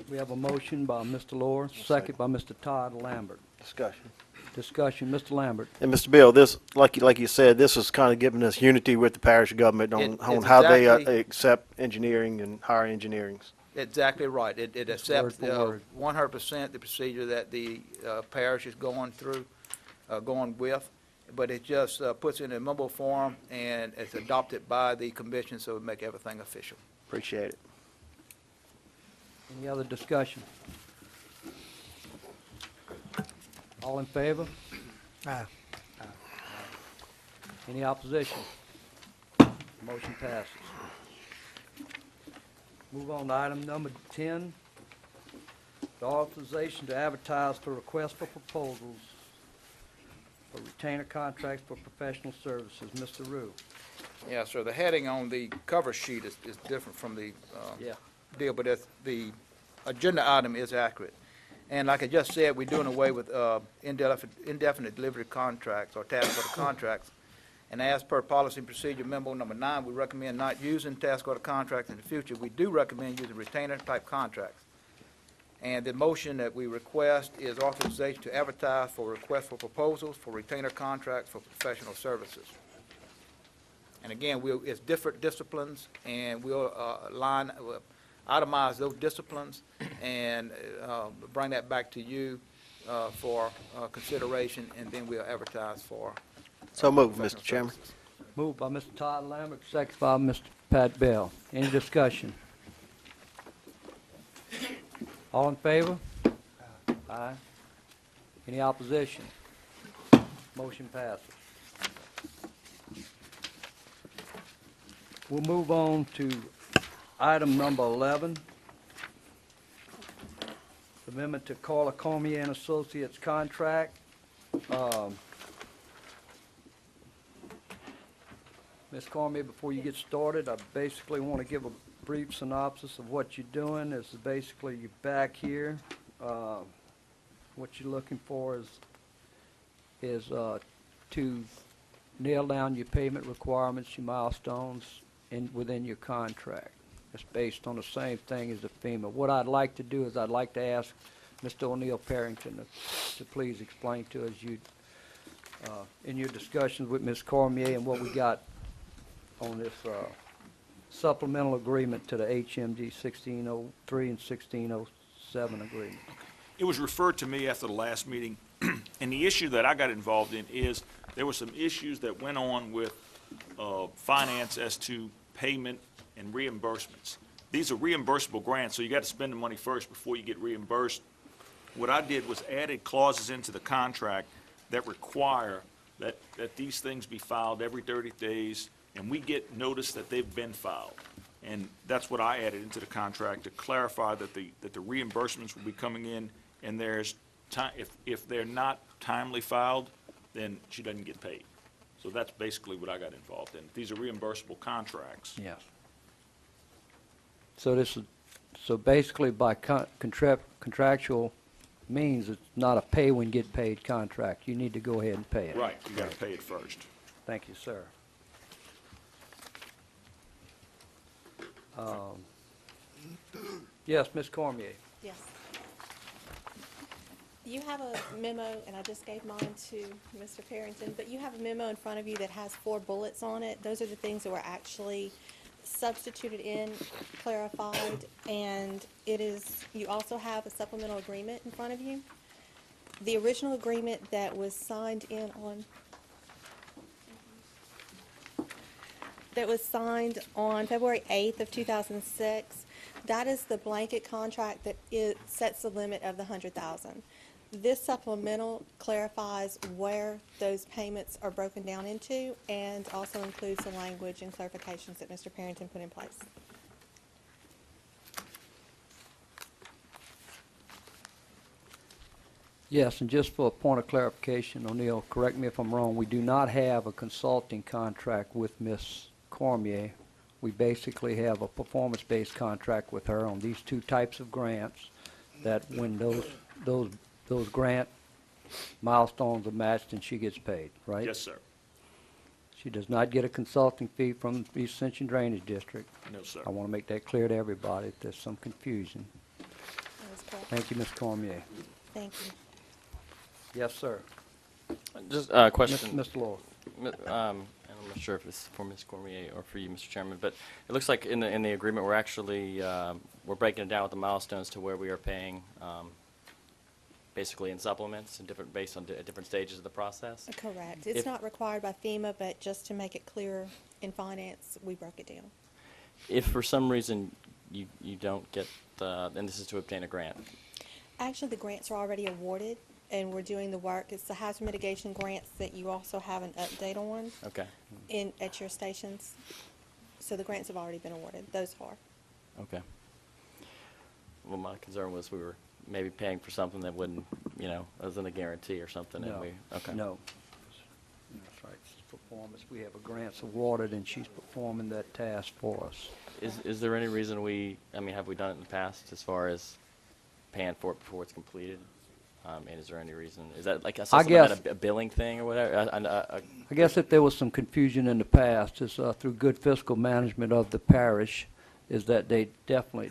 We have a motion by Mr. Lohr, second by Mr. Todd Lambert. Discussion. Discussion, Mr. Lambert. And Mr. Bill, this, like you said, this is kind of giving us unity with the parish government on It's how they exactly- accept engineering and hire engineerings. Exactly right. It accepts word for word. 100% the procedure that the parish is going through, going with, but it just puts it in a memo form, and it's adopted by the commission, so it make everything official. Appreciate it. Any other discussion? All in favor? Aye. Any opposition? Motion passes. Move on to item number 10, the authorization to advertise for request for proposals for retainer contracts for professional services. Mr. Rue? Yeah, sir, the heading on the cover sheet is different from the Yeah. deal, but the agenda item is accurate. And like I just said, we're doing away with indefinite delivery contracts or task order contracts. And as per policy and procedure memo number 9, we recommend not using task order contracts in the future. We do recommend using retainer-type contracts. And the motion that we request is authorization to advertise for requests for proposals for retainer contracts for professional services. And again, it's different disciplines, and we'll itemize those disciplines and bring that back to you for consideration, and then we'll advertise for. So moved, professional Mr. Chairman. services. Moved by Mr. Todd Lambert, second by Mr. Pat Bell. Any discussion? All in favor? Aye. Any opposition? Motion passes. We'll move on to item number 11. Amendment to Carla Cormier and Associates contract. Ms. Cormier, before you get started, I basically want to give a brief synopsis of what you're doing. This is basically you're back here. What you're looking for is to nail down your payment requirements, your milestones within your contract. It's based on the same thing as the FEMA. What I'd like to do is I'd like to ask Mr. O'Neill Parrington to please explain to us in your discussions with Ms. Cormier and what we got on this supplemental agreement to the HMD 1603 and 1607 agreement. It was referred to me after the last meeting, and the issue that I got involved in is there were some issues that went on with finance as to payment and reimbursements. These are reimbursable grants, so you got to spend the money first before you get reimbursed. What I did was added clauses into the contract that require that these things be filed every 30 days, and we get notice that they've been filed. And that's what I added into the contract to clarify that the reimbursements will be coming in, and there's time, if they're not timely filed, then she doesn't get paid. So that's basically what I got involved in. These are reimbursable contracts. Yes. So basically by contractual means, it's not a pay when get paid contract. You need to go ahead and pay it. Right, you got to pay it first. Thank you, sir. Yes, Ms. Cormier. Yes. You have a memo, and I just gave mine to Mr. Parrington, but you have a memo in front of you that has 4 bullets on it. Those are the things that were actually substituted in, clarified, and you also have a supplemental agreement in front of you. The original agreement that was signed on February 8th of 2006, that is the blanket contract that sets the limit of the $100,000. This supplemental clarifies where those payments are broken down into and also includes the language and clarifications that Mr. Parrington put in place. Yes, and just for a point of clarification, O'Neill, correct me if I'm wrong, we do not have a consulting contract with Ms. Cormier. We basically have a performance-based contract with her on these 2 types of grants, that when those grant milestones are matched and she gets paid, right? Yes, sir. She does not get a consulting fee from the East Ascension Drainage District. No, sir. I want to make that clear to everybody if there's some confusion. That is correct. Thank you, Ms. Cormier. Thank you. Yes, sir. Just a question. Mr. Lord. I'm not sure if it's for Ms. Cormier or for you, Mr. Chairman, but it looks like in the agreement, we're actually, we're breaking it down with the milestones to where we are paying, basically in supplements and based on different stages of the process. Correct. It's If- not required by FEMA, but just to make it clear in finance, we broke it down. If for some reason you don't get and this is to obtain a grant. Actually, the grants are already awarded, and we're doing the work. It's the hazard mitigation grants that you also have an update on Okay. at your stations. So the grants have already been awarded. Those are. Okay. Well, my concern was we were maybe paying for something that wouldn't, wasn't a guarantee or something. No. And okay. No. performance. We have a grants awarded, and she's performing that task for us. Is there any reason have we done it in the past as far as paying for it before it's completed? And is there any reason, is that like a billing thing or whatever? I guess if there was some confusion in the past, it's through good fiscal management of the parish, is that they definitely,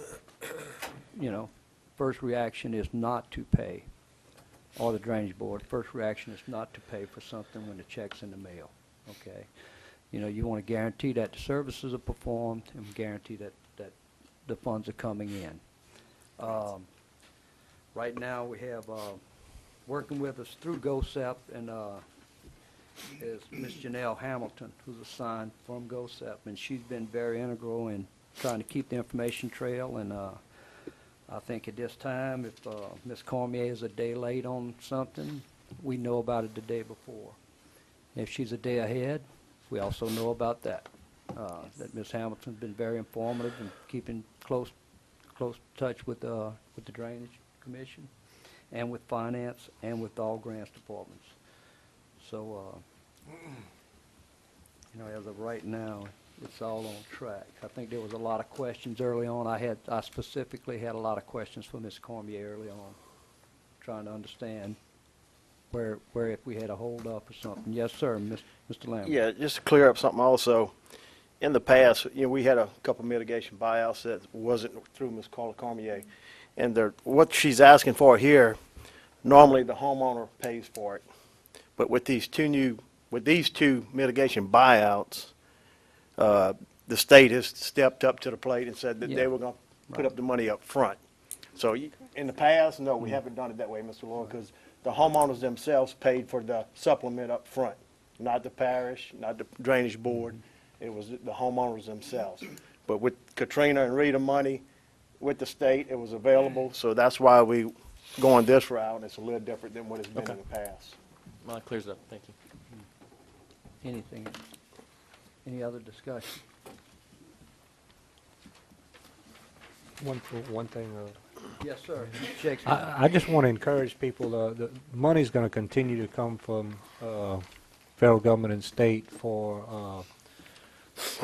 first reaction is not to pay, or the drainage board, first reaction is not to pay for something when the check's in the mail, okay? You want to guarantee that the services are performed and guarantee that the funds are coming in. Right now, we have, working with us through GOSEP and is Ms. Janelle Hamilton, who's assigned from GOSEP, and she's been very integral in trying to keep the information trail, and I think at this time, if Ms. Cormier is a day late on something, we know about it the day before. If she's a day ahead, we also know about that. That Ms. Hamilton's been very informative and keeping close touch with the Drainage Commission and with Finance and with all grants departments. So, as of right now, it's all on track. I think there was a lot of questions early on. I specifically had a lot of questions for Ms. Cormier early on, trying to understand where if we had a hold up or something. Yes, sir, Mr. Lambert. Yeah, just to clear up something also, in the past, we had a couple mitigation buyouts that wasn't through Ms. Carla Cormier. And what she's asking for here, normally the homeowner pays for it. But with these two mitigation buyouts, the state has stepped up to the plate and said that they were going to put up the money up front. So in the past, no, we haven't done it that way, Mr. Lord, because the homeowners themselves paid for the supplement up front, not the parish, not the drainage board. It was the homeowners themselves. But with Katrina and Rita money, with the state, it was available, so that's why we going this route. It's a little different than what it's been in the past. Well, it clears it up. Thank you. Anything? Any other discussion? One thing. Yes, sir. Shakespeare. I just want to encourage people. The money's going to continue to come from federal government and state for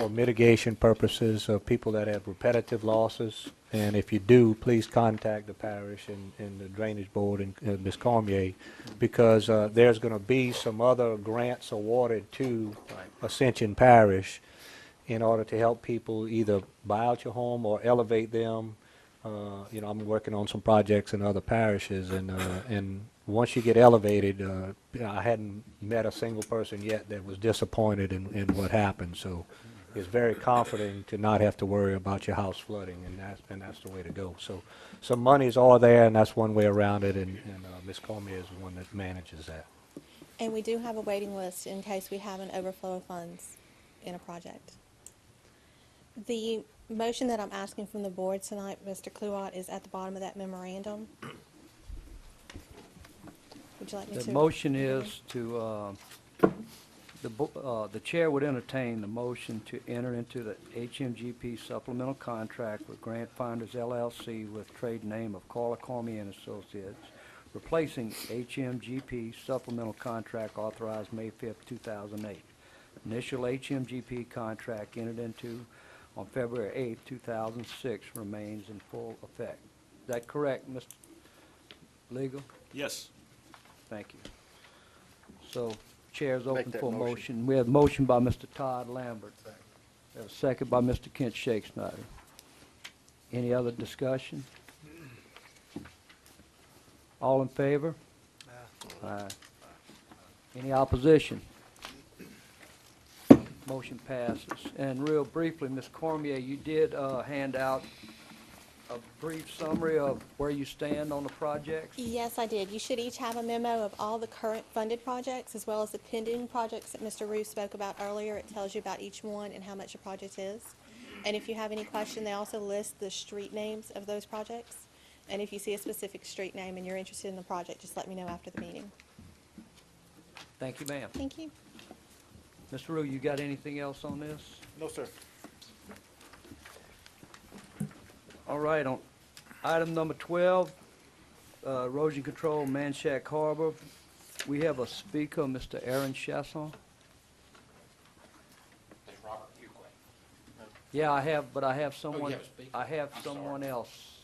mitigation purposes of people that have repetitive losses. And if you do, please contact the parish and the drainage board and Ms. Cormier, because there's going to be some other grants awarded to Ascension Parish in order to help people either buy out your home or elevate them. I'm working on some projects in other parishes, and once you get elevated, I hadn't met a single person yet that was disappointed in what happened. So it's very comforting to not have to worry about your house flooding, and that's the way to go. So some money's all there, and that's one way around it, and Ms. Cormier is the one that manages that. And we do have a waiting list in case we have an overflow of funds in a project. The motion that I'm asking from the board tonight, Mr. Kluwat, is at the bottom of that memorandum. Would you like me to? The motion is to, the chair would entertain the motion to enter into the HMGP supplemental contract with Grant Finders LLC with trade name of Carla Cormier and Associates, replacing HMGP supplemental contract authorized May 5th, 2008. Initial HMGP contract entered into on February 8th, 2006 remains in full effect. Is that correct, Mr. Legal? Yes. Thank you. So, chair's open that for motion. motion. We have a motion by Mr. Todd Lambert. We have a second by Mr. Kent Shakespeare. Any other discussion? All in favor? Aye. Any opposition? Motion passes. And real briefly, Ms. Cormier, you did hand out a brief summary of where you stand on the projects? Yes, I did. You should each have a memo of all the current funded projects as well as the pending projects that Mr. Rue spoke about earlier. It tells you about each one and how much a project is. And if you have any question, they also list the street names of those projects. And if you see a specific street name and you're interested in the project, just let me know after the meeting. Thank you, ma'am. Thank you. Mr. Rue, you got anything else on this? No, sir. All right, on item number 12, erosion control, Manchac Harbor, we have a speaker, Mr. Aaron Chasson. Yeah, I have, but I have someone, have a speaker? I have I'm someone sorry. else.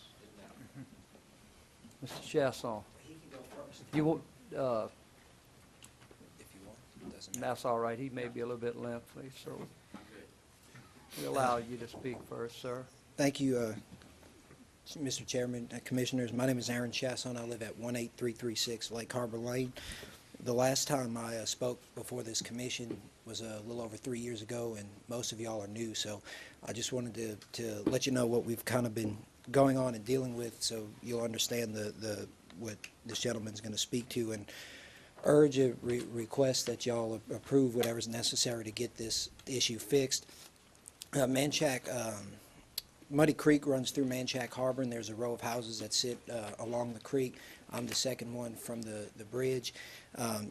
Mr. Chasson. You want, that's all right, he may be a little bit lengthy, so we allow you to speak first, sir. Thank you, Mr. Chairman, Commissioners. My name is Aaron Chasson. I live at 18336 Lake Harbor Lane. The last time I spoke before this commission was a little over 3 years ago, and most of y'all are new, so I just wanted to let you know what we've kind of been going on and dealing with, so you'll understand what this gentleman's going to speak to, and urge a request that y'all approve whatever's necessary to get this issue fixed. Manchac, Muddy Creek runs through Manchac Harbor, and there's a row of houses that sit along the creek. I'm the second one from the bridge.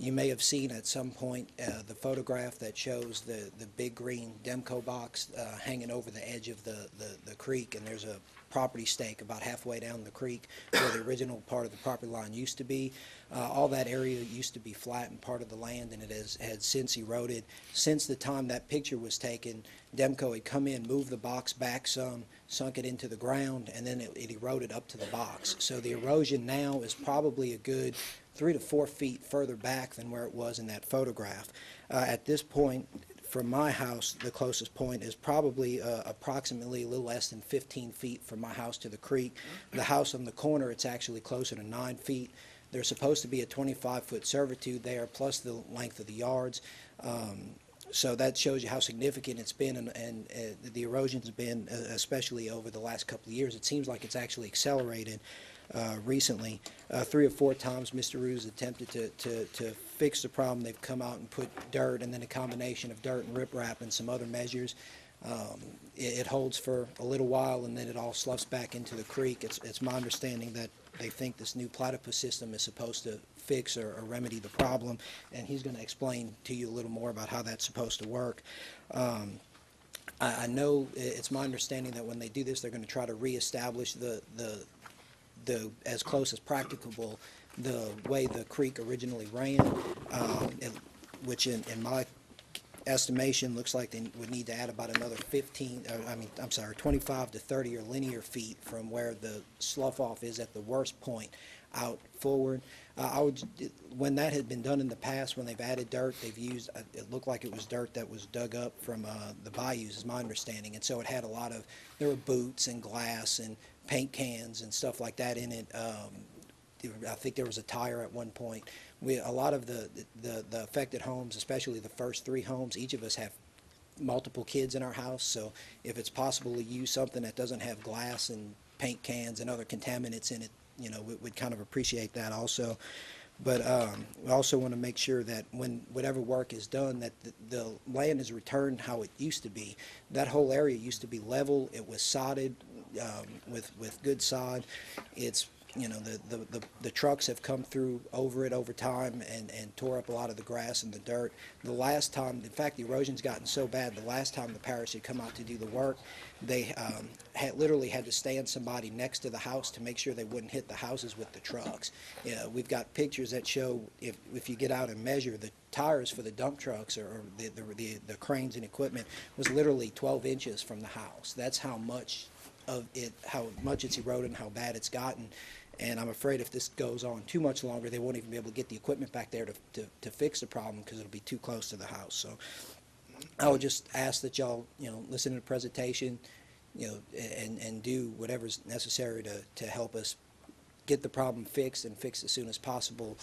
You may have seen at some point the photograph that shows the big green Demco box hanging over the edge of the creek, and there's a property stake about halfway down the creek where the original part of the property line used to be. All that area used to be flat and part of the land, and it had since eroded. Since the time that picture was taken, Demco had come in, moved the box back some, sunk it into the ground, and then it eroded up to the box. So the erosion now is probably a good 3 to 4 feet further back than where it was in that photograph. At this point, from my house, the closest point is probably approximately a little less than 15 feet from my house to the creek. The house on the corner, it's actually closer to 9 feet. There's supposed to be a 25-foot servitude there, plus the length of the yards. So that shows you how significant it's been, and the erosion's been, especially over the last couple of years. It seems like it's actually accelerated recently. 3 or 4 times Mr. Ruse attempted to fix the problem. They've come out and put dirt, and then a combination of dirt and riprap and some other measures. It holds for a little while, and then it all sloughs back into the creek. It's my understanding that they think this new platypus system is supposed to fix or remedy the problem, and he's going to explain to you a little more about how that's supposed to work. I know it's my understanding that when they do this, they're going to try to reestablish the as close as practicable the way the creek originally ran, which in my estimation looks like they would need to add about another 25 to 30 or linear feet from where the slough off is at the worst point out forward. When that had been done in the past, when they've added dirt, they've used, it looked like it was dirt that was dug up from the bayous, is my understanding. And so it had there were boots and glass and paint cans and stuff like that in it. I think there was a tire at one point. A lot of the affected homes, especially the first 3 homes, each of us have multiple kids in our house, so if it's possible to use something that doesn't have glass and paint cans and other contaminants in it, we'd kind of appreciate that also. But we also want to make sure that when whatever work is done, that the land is returned how it used to be. That whole area used to be level. It was sodded with good sod. It's the trucks have come through over it over time and tore up a lot of the grass and the dirt. The last time, in fact, the erosion's gotten so bad, the last time the parish had come out to do the work, they literally had to stand somebody next to the house to make sure they wouldn't hit the houses with the trucks. We've got pictures that show, if you get out and measure, the tires for the dump trucks or the cranes and equipment was literally 12 inches from the house. That's how much it's eroded and how bad it's gotten. And I'm afraid if this goes on too much longer, they won't even be able to get the equipment back there to fix the problem because it'll be too close to the house. So I would just ask that y'all, listen to the presentation, and do whatever's necessary to help us get the problem fixed and fixed as soon as possible,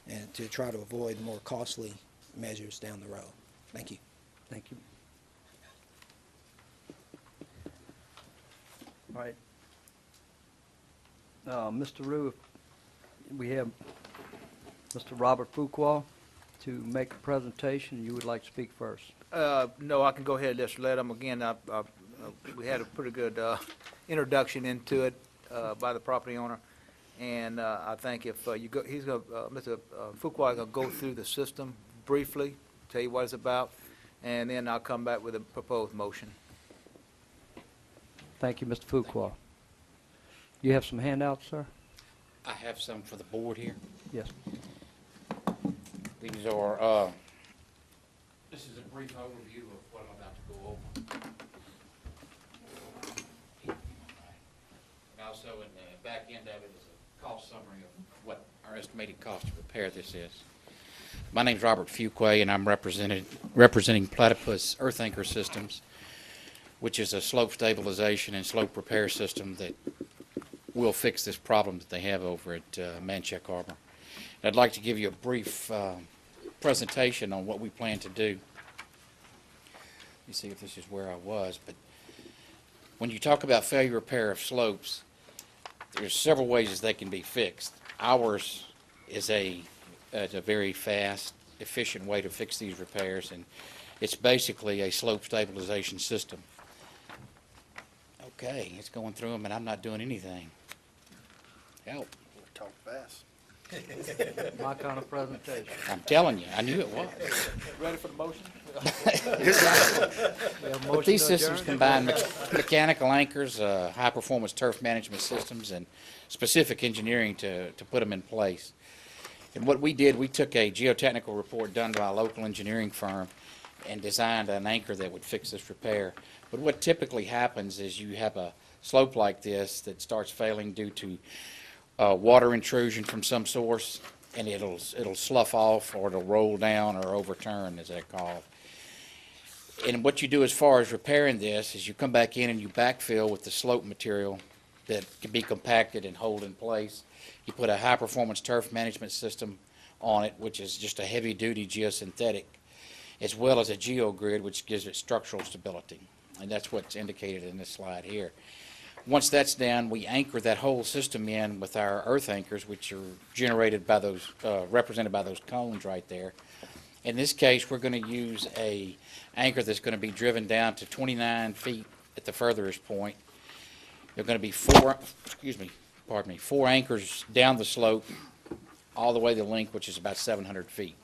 and to try to avoid more costly measures down the road. Thank you. Thank you. All right. Mr. Rue, we have Mr. Robert Fuqua to make a presentation. You would like to speak first. No, I can go ahead and just let him, again, we had a pretty good introduction into it by the property owner, and I think if Mr. Fuqua is going to go through the system briefly, tell you what it's about, and then I'll come back with a proposed motion. Thank you, Mr. Fuqua. You have some handouts, sir? I have some for the board here. Yes. These are, this is a brief overview of what I'm about to go over. also in the back end of it is a cost summary of what our estimated cost to repair this is. My name's Robert Fuquay, and I'm representing Platypus Earth Anchor Systems, which is a slope stabilization and slope repair system that will fix this problem that they have over at Manchac Harbor. And I'd like to give you a brief presentation on what we plan to do. Let me see if this is where I was, but when you talk about failure repair of slopes, there's several ways that they can be fixed. Ours is a very fast, efficient way to fix these repairs, and it's basically a slope stabilization system. Okay, it's going through them, and I'm not doing anything. Help. Talk fast. My kind of presentation. I'm telling you, I knew it was. Ready for the motion? But these systems combine mechanical anchors, high-performance turf management systems, and specific engineering to put them in place. And what we did, we took a geotechnical report done by a local engineering firm and designed an anchor that would fix this repair. But what typically happens is you have a slope like this that starts failing due to water intrusion from some source, and it'll slough off, or it'll roll down, or overturn, as they're called. And what you do as far as repairing this is you come back in and you backfill with the slope material that can be compacted and hold in place. You put a high-performance turf management system on it, which is just a heavy-duty geosynthetic, as well as a geogrid, which gives it structural stability. And that's what's indicated in this slide here. Once that's done, we anchor that whole system in with our earth anchors, which are generated by those, represented by those cones right there. In this case, we're going to use a anchor that's going to be driven down to 29 feet at the furthest point. There are going to be four anchors down the slope all the way the length, which is about 700 feet.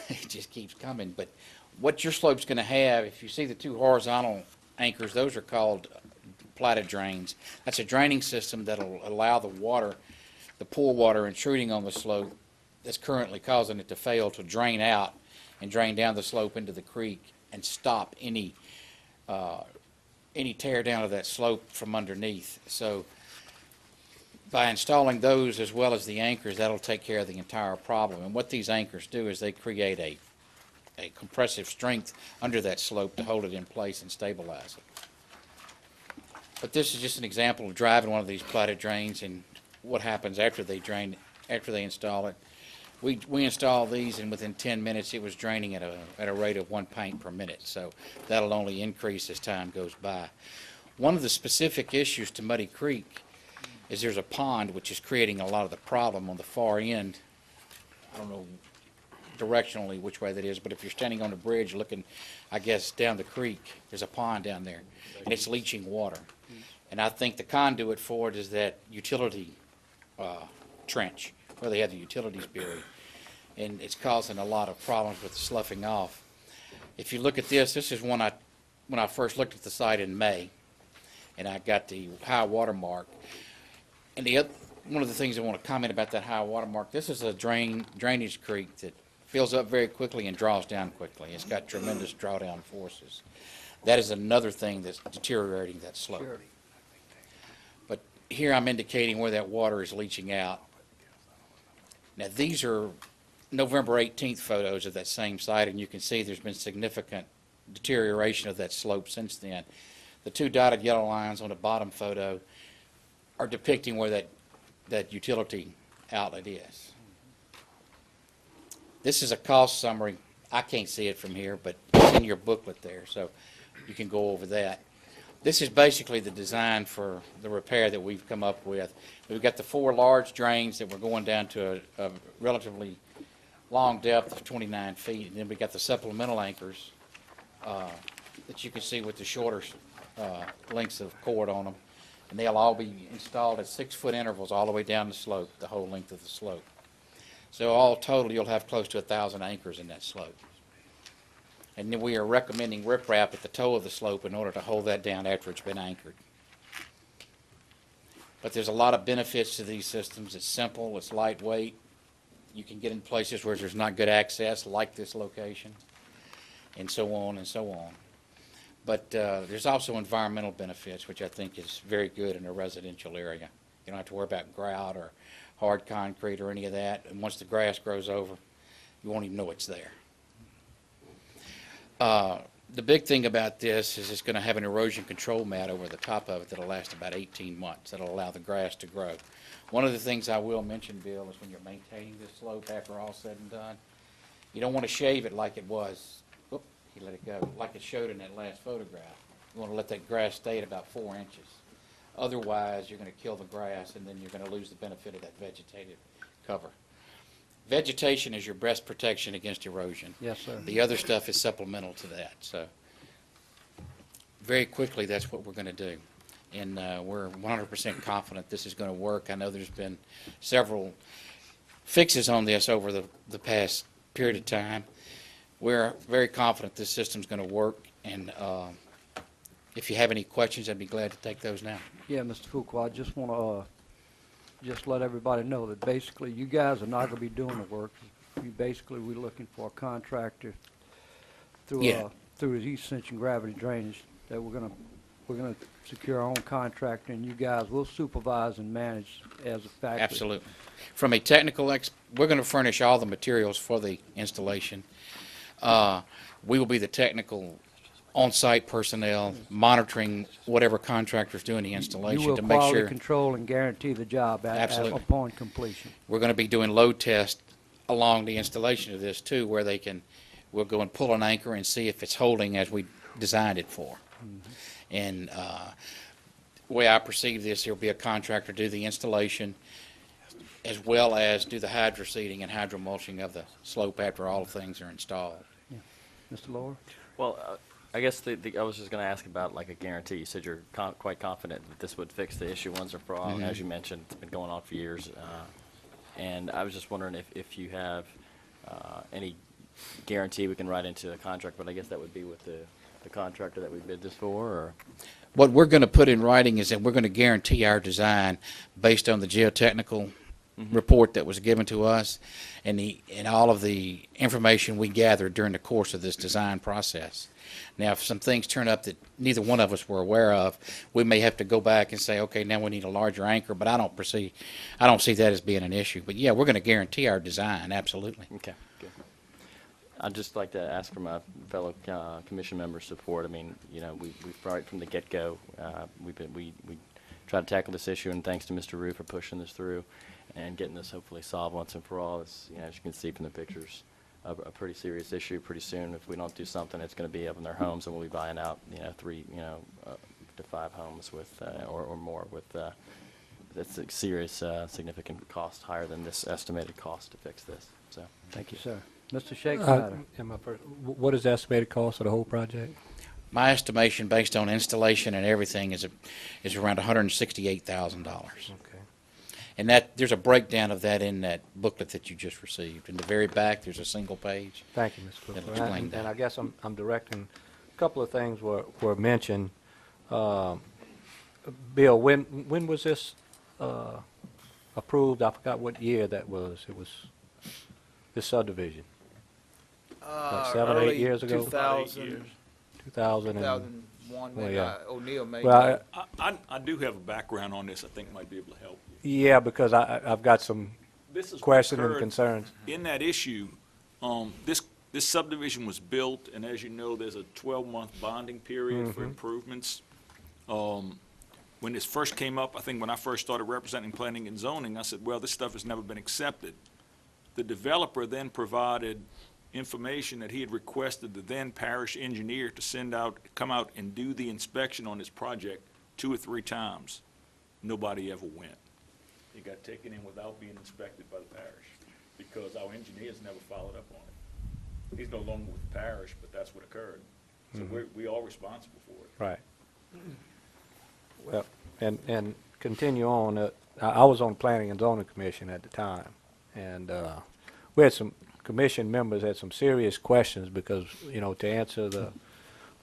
It just keeps coming. But what your slope's going to have, if you see the two horizontal anchors, those are called platted drains. That's a draining system that'll allow the water, the pool water intruding on the slope that's currently causing it to fail, to drain out and drain down the slope into the creek and stop any tear down of that slope from underneath. So by installing those as well as the anchors, that'll take care of the entire problem. And what these anchors do is they create a compressive strength under that slope to hold it in place and stabilize it. But this is just an example of driving one of these platted drains and what happens after they install it. We installed these, and within 10 minutes it was draining at a rate of 1 pint per minute, so that'll only increase as time goes by. One of the specific issues to Muddy Creek is there's a pond which is creating a lot of the problem on the far end. I don't know directionally which way that is, but if you're standing on the bridge looking, I guess, down the creek, there's a pond down there, and it's leaching water. And I think the conduit for it is that utility trench where they have the utilities buried, and it's causing a lot of problems with the sloughing off. If you look at this is when I first looked at the site in May, and I got the high water mark. And one of the things I want to comment about that high water mark, this is a drainage creek that fills up very quickly and draws down quickly. It's got tremendous drawdown forces. That is another thing that's deteriorating that slope. Sure. But here I'm indicating where that water is leaching out. Now these are November 18th photos of that same site, and you can see there's been significant deterioration of that slope since then. The two dotted yellow lines on the bottom photo are depicting where that utility outlet is. This is a cost summary. I can't see it from here, but it's in your booklet there, so you can go over that. This is basically the design for the repair that we've come up with. We've got the four large drains that we're going down to a relatively long depth of 29 feet, and then we've got the supplemental anchors that you can see with the shorter lengths of cord on them. And they'll all be installed at 6-foot intervals all the way down the slope, the whole length of the slope. So all total, you'll have close to 1,000 anchors in that slope. And then we are recommending riprap at the toe of the slope in order to hold that down after it's been anchored. But there's a lot of benefits to these systems. It's simple, it's lightweight. You can get in places where there's not good access, like this location, and so on and so on. But there's also environmental benefits, which I think is very good in a residential area. You don't have to worry about grout or hard concrete or any of that. And once the grass grows over, you won't even know it's there. The big thing about this is it's going to have an erosion control mat over the top of it that'll last about 18 months. That'll allow the grass to grow. One of the things I will mention, Bill, is when you're maintaining this slope after all said and done, you don't want to shave it like it was. Whoop, he let it go. Like it showed in that last photograph. You want to let that grass stay at about 4 inches. Otherwise, you're going to kill the grass, and then you're going to lose the benefit of that vegetative cover. Vegetation is your best protection against erosion. Yes, sir. The other stuff is supplemental to that. So very quickly, that's what we're going to do. And we're 100% confident this is going to work. I know there's been several fixes on this over the past period of time. We're very confident this system's going to work. And if you have any questions, I'd be glad to take those now. Yeah, Mr. Fuqua, I just want to just let everybody know that basically you guys are not going to be doing the work. We're looking for a contractor through through the East Ascension gravity drainage that we're going to secure our own contractor, and you guys will supervise and manage as a factory. Absolutely. From a technical we're going to furnish all the materials for the installation. We will be the technical on-site personnel monitoring whatever contractor's doing the installation You will to make quality sure. control and guarantee the job Absolutely. upon completion. We're going to be doing load tests along the installation of this too, where we'll go and pull an anchor and see if it's holding as we designed it for. And the way I perceive this, there'll be a contractor do the installation as well as do the hydro seeding and hydro mulching of the slope after all things are installed. Mr. Lower? Well, I guess I was just going to ask about like a guarantee. You said you're quite confident that this would fix the issue once and for all. Mhm. As you mentioned, it's been going on for years. And I was just wondering if you have any guarantee we can write into the contract, but I guess that would be with the contractor that we bid this for, or? What we're going to put in writing is that we're going to guarantee our design based on the geotechnical report that was given to us and all of the information we gathered during the course of this design process. Now, if some things turn up that neither one of us were aware of, we may have to go back and say, okay, now we need a larger anchor, but I don't see that as being an issue. But yeah, we're going to guarantee our design, absolutely. Okay, good. I'd just like to ask for my fellow commission members' support. I mean, you know, we've right from the get-go, we try to tackle this issue, and thanks to Mr. Rue for pushing this through and getting this hopefully solved once and for all. It's, you know, as you can see from the pictures, a pretty serious issue. Pretty soon, if we don't do something, it's going to be up in their homes, and we'll be buying out, 3, to 5 homes with, or more with, that's a serious, significant cost, higher than this estimated cost to fix this. So, Thank you, sir. Mr. Shakespeare? What is the estimated cost of the whole project? My estimation, based on installation and everything, is around $168,000. Okay. And there's a breakdown of that in that booklet that you just received. In the very back, there's a single page. Thank you, Mr. That'll Cooper. explain that. And I guess I'm directing, a couple of things were mentioned. Bill, when was this approved? I forgot what year that was. It was this subdivision. Like 7 or 8 years ago? 2000, 2001, 2001, when O'Neill made Well, I do have a background on this I think might be able to help you. yeah, because I've got some This is what questions and occurred concerns. in that issue. This subdivision was built, and as you know, there's a 12-month bonding period for improvements. When this first came up, I think when I first started representing planning and zoning, I said, well, this stuff has never been accepted. The developer then provided information that he had requested the then parish engineer to come out and do the inspection on his project 2 or 3 times. Nobody ever went. It got taken in without being inspected by the parish because our engineers never followed up on it. He's no longer with the parish, but that's what occurred. So we're all responsible for it. Right. Well, and continue on. I was on Planning and Zoning Commission at the time, and we had some commission members had some serious questions because, to answer the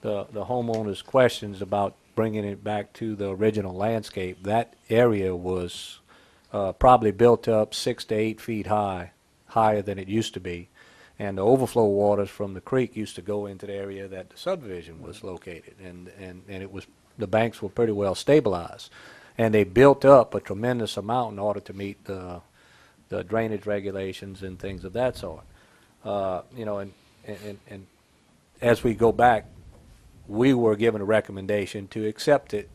homeowners' questions about bringing it back to the original landscape, that area was probably built up 6 to 8 feet higher than it used to be. And the overflow waters from the creek used to go into the area that the subdivision was located, and it was, the banks were pretty well stabilized. And they built up a tremendous amount in order to meet the drainage regulations and things of that sort. You know, and as we go back, we were given a recommendation to accept it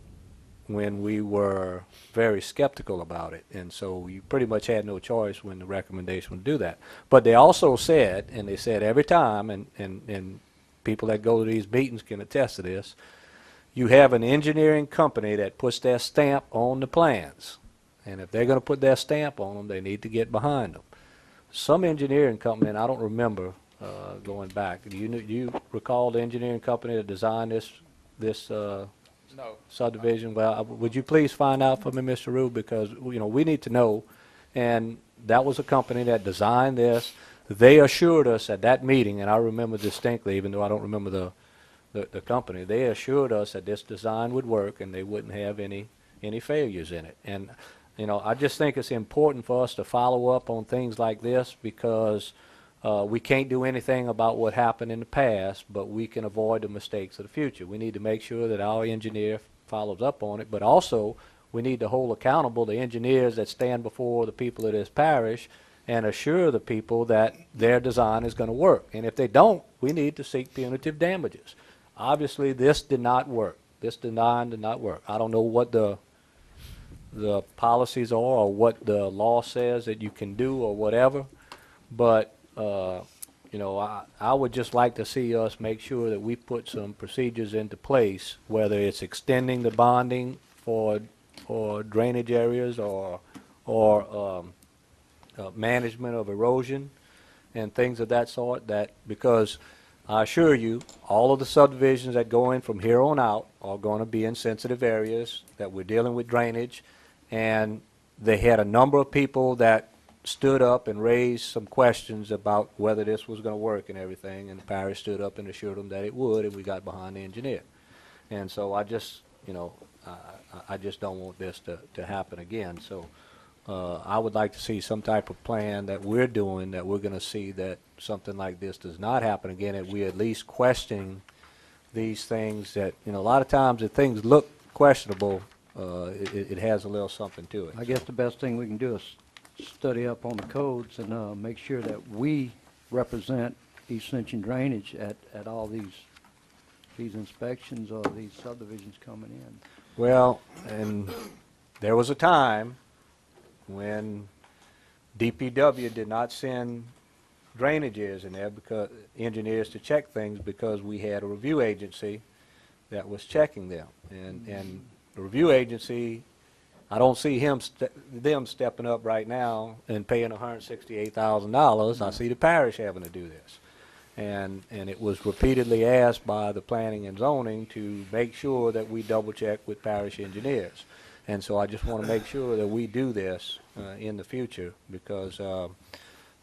when we were very skeptical about it. And so you pretty much had no choice when the recommendation would do that. But they also said, and they said every time, and people that go to these meetings can attest to this, you have an engineering company that puts their stamp on the plans. And if they're going to put their stamp on them, they need to get behind them. Some engineering company, and I don't remember going back, do you recall the engineering company that designed this No. subdivision? Well, would you please find out for me, Mr. Rube, because, you know, we need to know. And that was a company that designed this. They assured us at that meeting, and I remember distinctly, even though I don't remember the company, they assured us that this design would work and they wouldn't have any failures in it. And, you know, I just think it's important for us to follow up on things like this, because we can't do anything about what happened in the past, but we can avoid the mistakes of the future. We need to make sure that our engineer follows up on it, but also we need to hold accountable the engineers that stand before the people of this parish and assure the people that their design is going to work. And if they don't, we need to seek punitive damages. Obviously, this did not work. This design did not work. I don't know what the policies are or what the law says that you can do or whatever, but you know, I would just like to see us make sure that we put some procedures into place, whether it's extending the bonding for drainage areas or management of erosion and things of that sort, that, because I assure you, all of the subdivisions that go in from here on out are going to be in sensitive areas that we're dealing with drainage, and they had a number of people that stood up and raised some questions about whether this was going to work and everything, and the parish stood up and assured them that it would, and we got behind the engineer. And so I just, you know, I just don't want this to happen again. So I would like to see some type of plan that we're doing, that we're going to see that something like this does not happen again, and we at least question these things that, you know, a lot of times if things look questionable, it has a little something to it. I guess the best thing we can do is study up on the codes and make sure that we represent East Ascension Drainage at all these inspections or these subdivisions coming in. Well, and there was a time when DPW did not send drainages in there, because engineers to check things, because we had a review agency that was checking them. And the review agency, I don't see them stepping up right now and paying $168,000. I see the parish having to do this. And it was repeatedly asked by the planning and zoning to make sure that we double check with parish engineers. And so I just want to make sure that we do this in the future, because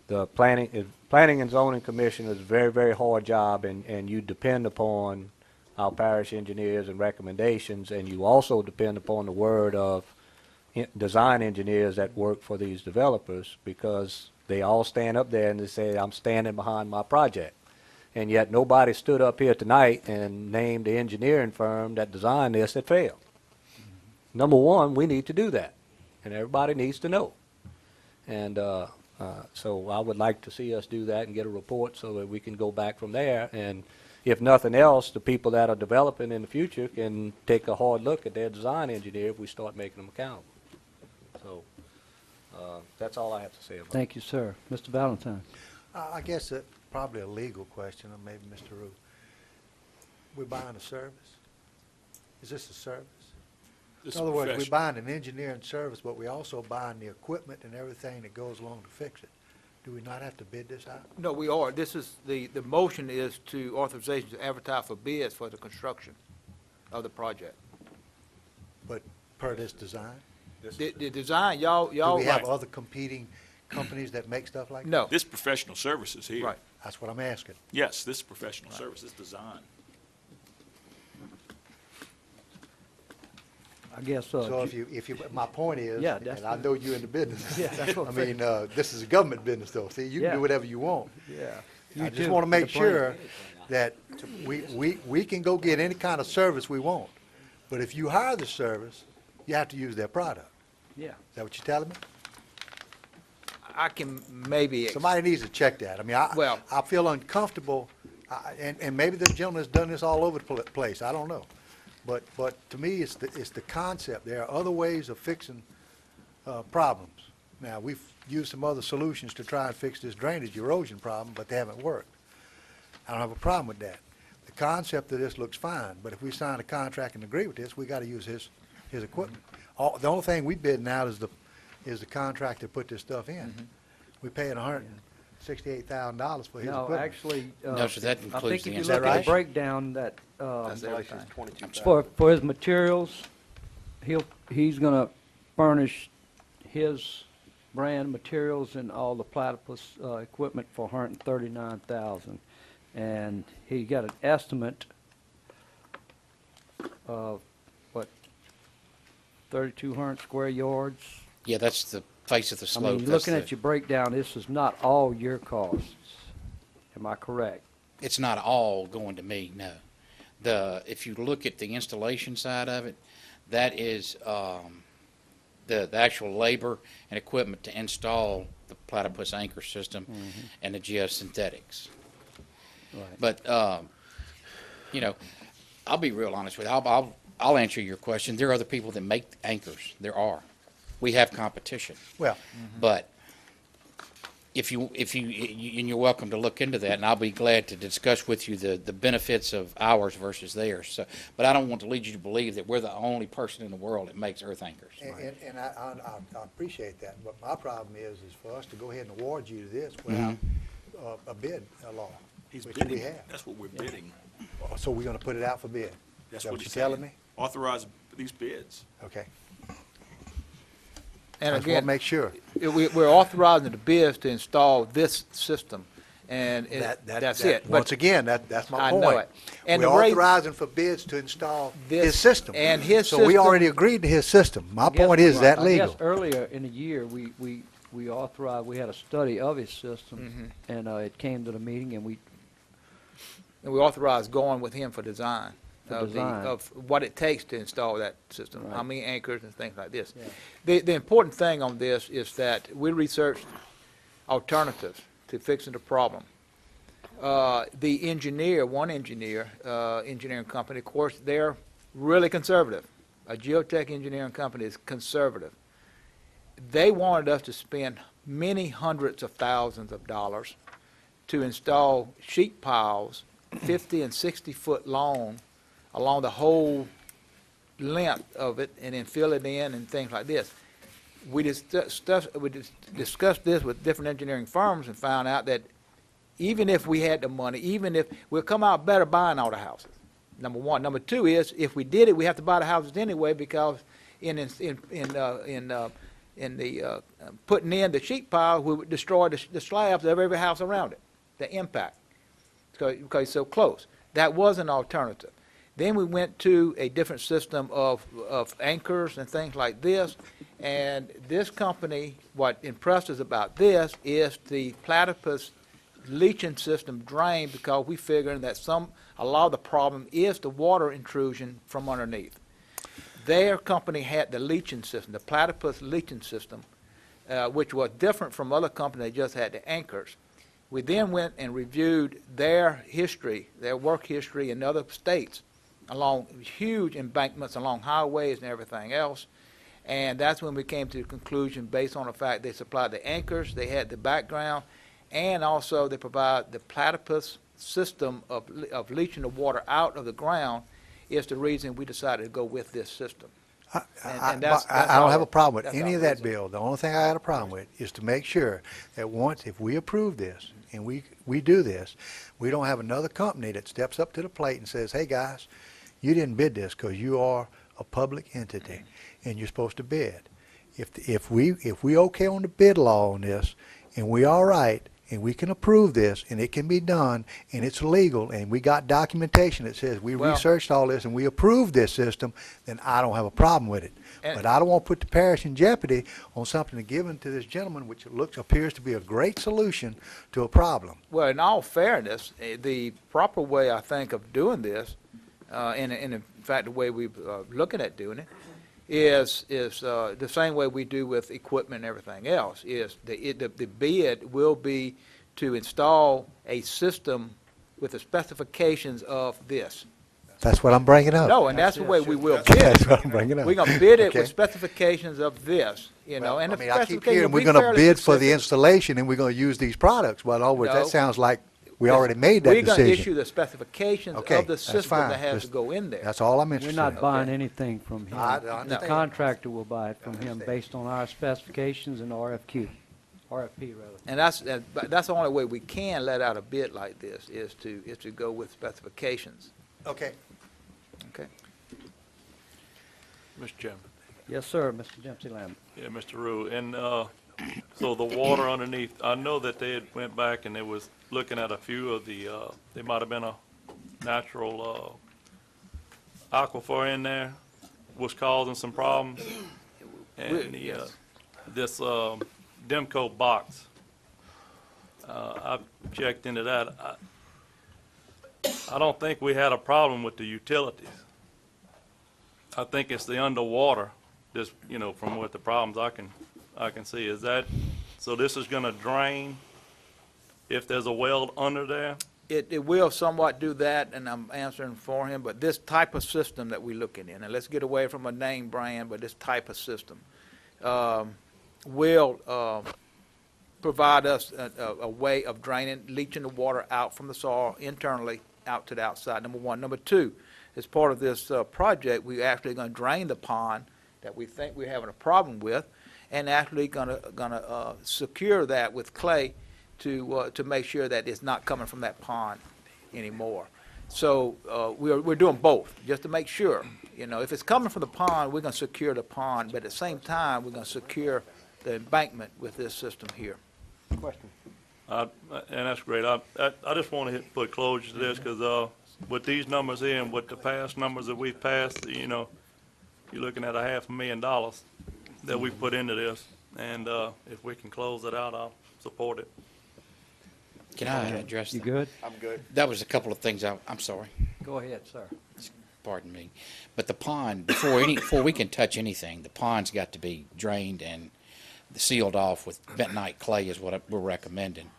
the planning and zoning commission is a very, very hard job, and you depend upon our parish engineers and recommendations, and you also depend upon the word of design engineers that work for these developers, because they all stand up there and they say, I'm standing behind my project. And yet nobody stood up here tonight and named the engineering firm that designed this that failed. Number one, we need to do that, and everybody needs to know. And so I would like to see us do that and get a report so that we can go back from there. And if nothing else, the people that are developing in the future can take a hard look at their design engineer if we start making them accountable. So that's all I have to say about it. Thank you, sir. Mr. Valentine. I guess it's probably a legal question, or maybe Mr. Rue. We're buying a service? Is this a service? This In other words, we're profession- buying an engineering service, but we also buying the equipment and everything that goes along to fix it. Do we not have to bid this out? No, we are. This is, the motion is to authorization to advertise for bids for the construction of the project. But per this design? The design, y'all. Do we have other competing companies that make stuff like that? No. This professional services here. Right. That's what I'm asking. Yes, this professional services design. I guess, So if you, my point is, Yeah, and that's I know you're in the business. Yeah, that's what I I'm mean, this is a government business though. See, you can Yeah. do whatever you want. yeah. You I just too, want to make the plan. sure that we can go get any kind of service we want. But if you hire the service, you have to use their product. Yeah. Is that what you're telling me? I can maybe, Somebody needs to check that. I mean, Well- I feel uncomfortable, and maybe the gentleman's done this all over the place, I don't know. But to me, it's the concept. There are other ways of fixing problems. Now, we've used some other solutions to try and fix this drainage erosion problem, but they haven't worked. I don't have a problem with that. The concept of this looks fine, but if we sign a contract and agree with this, we gotta use his equipment. The only thing we bidding out is the contract to put this stuff in. We paying $168,000 for his No, equipment. actually, No, so that I includes think the if you Is look that at right? the breakdown that, that's everything. for his materials, he's gonna furnish his brand materials and all the platypus, equipment for $139,000. And he got an estimate of, what, 3,200 square yards? Yeah, that's the face of the I slope. mean, That's looking the- at your breakdown, this is not all your costs. Am I correct? It's not all going to me, no. If you look at the installation side of it, that is, the actual labor and equipment to install the platypus anchor system and the geosynthetics. Right. But, you know, I'll be real honest with you. I'll answer your question. There are other people that make anchors. There are. We have competition. Well, But if you, and you're welcome to look into that, and I'll be glad to discuss with you the benefits of ours versus theirs. So, but I don't want to lead you to believe that we're the only person in the world that makes earth anchors. and I appreciate that, but my problem is for us to go ahead and award you this without a bid law, He's which we bidding, have. that's what we're bidding. So we're gonna put it out for bid? That's Is that what you're he's telling saying. me? Authorize these bids. Okay. And I just want to again, make sure. we're authorizing the bids to install this system, and that's it. But Once again, that's my I point. know it. And We're the rate- authorizing for bids to install This- his system. and his So we system- already agreed to his system. My point is, that I legal? guess earlier in the year, we authorized, we had a study of his system, and it came to the meeting, and we, And we authorized going with him for design. For of design. Of what it takes to install that system, how Right. many anchors and things like this. Yeah. The important thing on this is that we researched alternatives to fixing the problem. The engineer, one engineer, engineering company, of course, they're really conservative. A geotech engineering company is conservative. They wanted us to spend many hundreds of thousands of dollars to install sheet piles 50 and 60 foot long along the whole length of it, and then fill it in and things like this. We discussed this with different engineering firms and found out that even if we had the money, even if, we'll come out better buying all the houses, number one. Number two is, if we did it, we have to buy the houses anyway, because in putting in the sheet pile, we would destroy the slabs of every house around it, the impact, because it's so close. That was an alternative. Then we went to a different system of anchors and things like this, and this company, what impressed us about this is the platypus leaching system drain, because we figured that a lot of the problem is the water intrusion from underneath. Their company had the leaching system, the platypus leaching system, which was different from other companies that just had the anchors. We then went and reviewed their history, their work history in other states, along huge embankments, along highways and everything else. And that's when we came to the conclusion, based on the fact they supplied the anchors, they had the background, and also they provide the platypus system of leaching the water out of the ground, is the reason we decided to go with this system. I don't have a problem with any of that, Bill. The only thing I had a problem with is to make sure that if we approve this and we do this, we don't have another company that steps up to the plate and says, hey, guys, you didn't bid this because you are a public entity and you're supposed to bid. If we okay on the bid law on this, and we all right, and we can approve this, and it can be done, and it's legal, and we got documentation that says we Well- researched all this and we approved this system, then I don't have a problem with it. And- But I don't want to put the parish in jeopardy on something given to this gentleman, which appears to be a great solution to a problem. Well, in all fairness, the proper way, I think, of doing this, and in fact, the way we're looking at doing it, is the same way we do with equipment and everything else, is the bid will be to install a system with the specifications of this. That's what I'm bringing up. No, and that's the way we will bid That's it. what I'm bringing up. We're gonna bid it Okay. with specifications of this, you know, and the I mean, I keep specifications hearing will we're be gonna fairly bid for the specific. installation and we're gonna use these products. Well, in other words, No. that sounds like we already made that We're gonna issue decision. the specifications Okay, of the that's system fine. that has to Just- go in there. That's all I'm We're interested not in. buying anything from him. I The understand. contractor will buy it from him based on our specifications and RFP rather. And that's the only way we can let out a bid like this, is to go with specifications. Okay. Okay. Mr. Chairman. Yes, sir, Mr. Dempsey Lambert. Yeah, Mr. Rue, and, so the water underneath, I know that they had went back and they was looking at a few of the, there might have been a natural, aquifer in there, was causing some problems. And the, Yes. this, Demco box, I've checked into that. I don't think we had a problem with the utilities. I think it's the underwater, just, you know, from what the problems I can see. Is that, so this is gonna drain if there's a well under there? It will somewhat do that, and I'm answering for him, but this type of system that we're looking in, and let's get away from a name brand, but this type of system, will provide us a way of draining, leaching the water out from the soil internally out to the outside, number one. Number two, as part of this project, we're actually going to drain the pond that we think we're having a problem with, and actually gonna secure that with clay to make sure that it's not coming from that pond anymore. So we're doing both, just to make sure. You know, if it's coming from the pond, we're gonna secure the pond, but at the same time, we're gonna secure the embankment with this system here. Question. And that's great. I just want to put closure to this, because with these numbers here and with the past numbers that we've passed, you know, you're looking at $500,000 that we put into this. And if we can close it out, I'll support it. Can I address You that? good? I'm good. That was a couple of things, I'm sorry, Go ahead, sir. pardon me. But the pond, before we can touch anything, the pond's got to be drained and sealed off with bentonite clay is what we're recommending.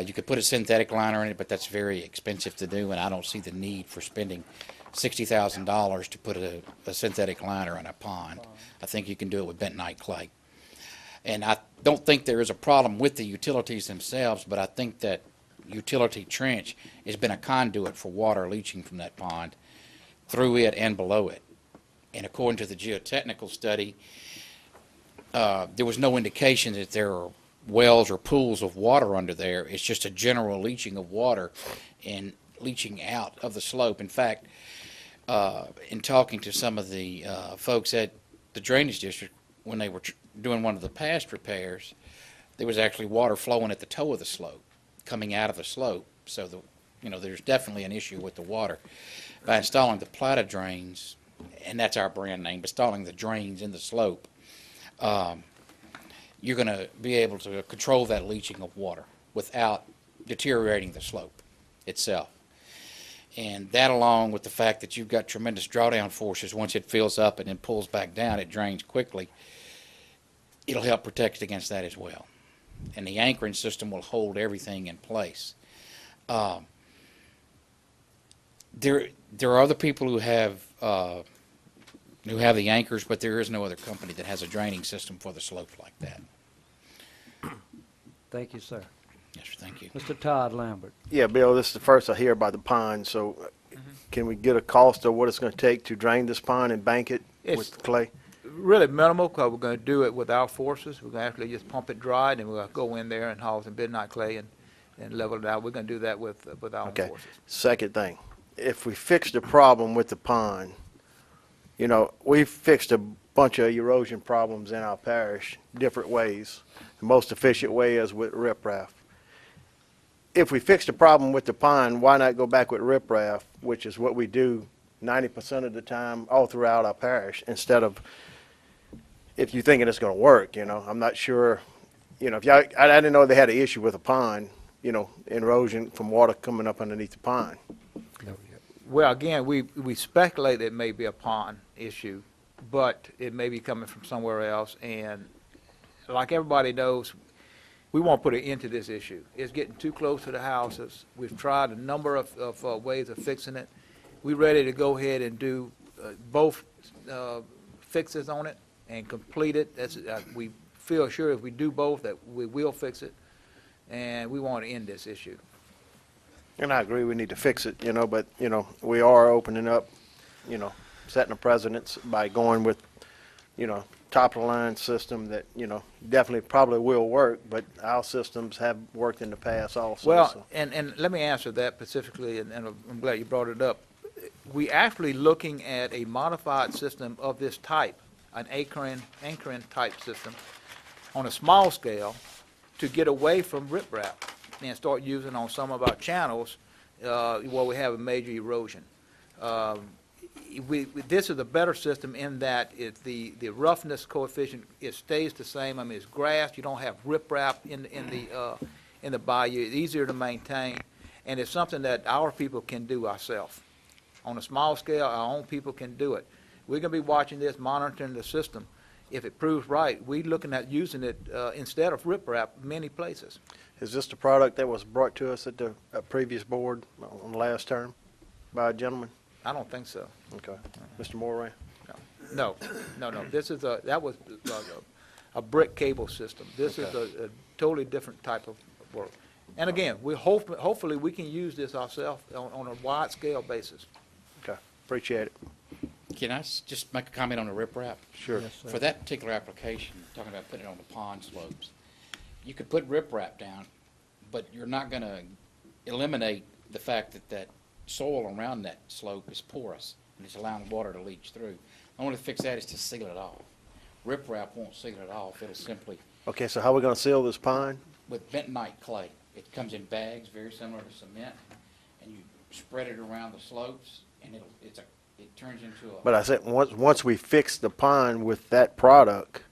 You could put a synthetic liner in it, but that's very expensive to do, and I don't see the need for spending $60,000 to put a synthetic liner in a pond. I think you can do it with bentonite clay. And I don't think there is a problem with the utilities themselves, but I think that utility trench has been a conduit for water leaching from that pond through it and below it. And according to the geotechnical study, there was no indication that there are wells or pools of water under there. It's just a general leaching of water and leaching out of the slope. In fact, in talking to some of the folks at the drainage district, when they were doing one of the past repairs, there was actually water flowing at the toe of the slope, coming out of the slope. So there's definitely an issue with the water. By installing the Plata drains, and that's our brand name, installing the drains in the slope, you're going to be able to control that leaching of water without deteriorating the slope itself. And that, along with the fact that you've got tremendous drawdown forces, once it fills up and then pulls back down, it drains quickly, it'll help protect against that as well. And the anchoring system will hold everything in place. There are other people who have the anchors, but there is no other company that has a draining system for the slope like that. Thank you, sir. Yes, sir, thank you. Mr. Todd Lambert. Yeah, Bill, this is the first I hear about the pond, so can we get a cost of what it's going to take to drain this pond and bank it It's- with clay? Really minimal, because we're going to do it with our forces. We're going to actually just pump it dry, and then we're going to go in there and haul some bentonite clay and level it out. We're going to do that with our own Okay. forces. Second thing, if we fix the problem with the pond, we've fixed a bunch of erosion problems in our parish different ways. The most efficient way is with riprap. if we fix the problem with the pond, why not go back with riprap, which is what we do 90% of the time all throughout our parish, instead of, if you're thinking it's going to work, you know, I'm not sure, you know, if y'all, I didn't know they had an issue with a pond, you know, erosion from water coming up underneath the pond. Well, again, we speculate it may be a pond issue, but it may be coming from somewhere else. And like everybody knows, we won't put an end to this issue. It's getting too close to the houses. We've tried a number of ways of fixing it. We're ready to go ahead and do both fixes on it and complete it. We feel sure if we do both that we will fix it, and we want to end this issue. And I agree, we need to fix it, you know, but, you know, we are opening up, you know, setting a precedence by going with, you know, top-of-the-line system that, you know, definitely probably will work, but our systems have worked in the past also. Well, so. and let me answer that specifically, and I'm glad you brought it up. We actually looking at a modified system of this type, an anchoring type system, on a small scale, to get away from riprap and start using on some of our channels where we have a major erosion. This is a better system in that the roughness coefficient, it stays the same. I mean, it's grass. You don't have riprap in the bayou. It's easier to maintain, and it's something that our people can do ourselves. On a small scale, our own people can do it. We're going to be watching this, monitoring the system. If it proves right, we're looking at using it instead of riprap many places. Is this the product that was brought to us at the previous board on the last term by a gentleman? I don't think so. Okay. Mr. Moray? No. This is that was a brick cable system. This is a totally different type of work. And again, hopefully we can use this ourselves on a wide scale basis. Okay. Appreciate it. Can I just make a comment on the riprap? Sure. Yes, sir. For that particular application, talking about putting it on the pond slopes, you could put riprap down, but you're not going to eliminate the fact that that soil around that slope is porous and it's allowing water to leach through. The only way to fix that is to seal it off. Riprap won't seal it off. It'll simply, Okay, so how are we going to seal this pond? with bentonite clay, it comes in bags very similar to cement, and you spread it around the slopes, and it turns into a. But I said, once we fix the pond with that product,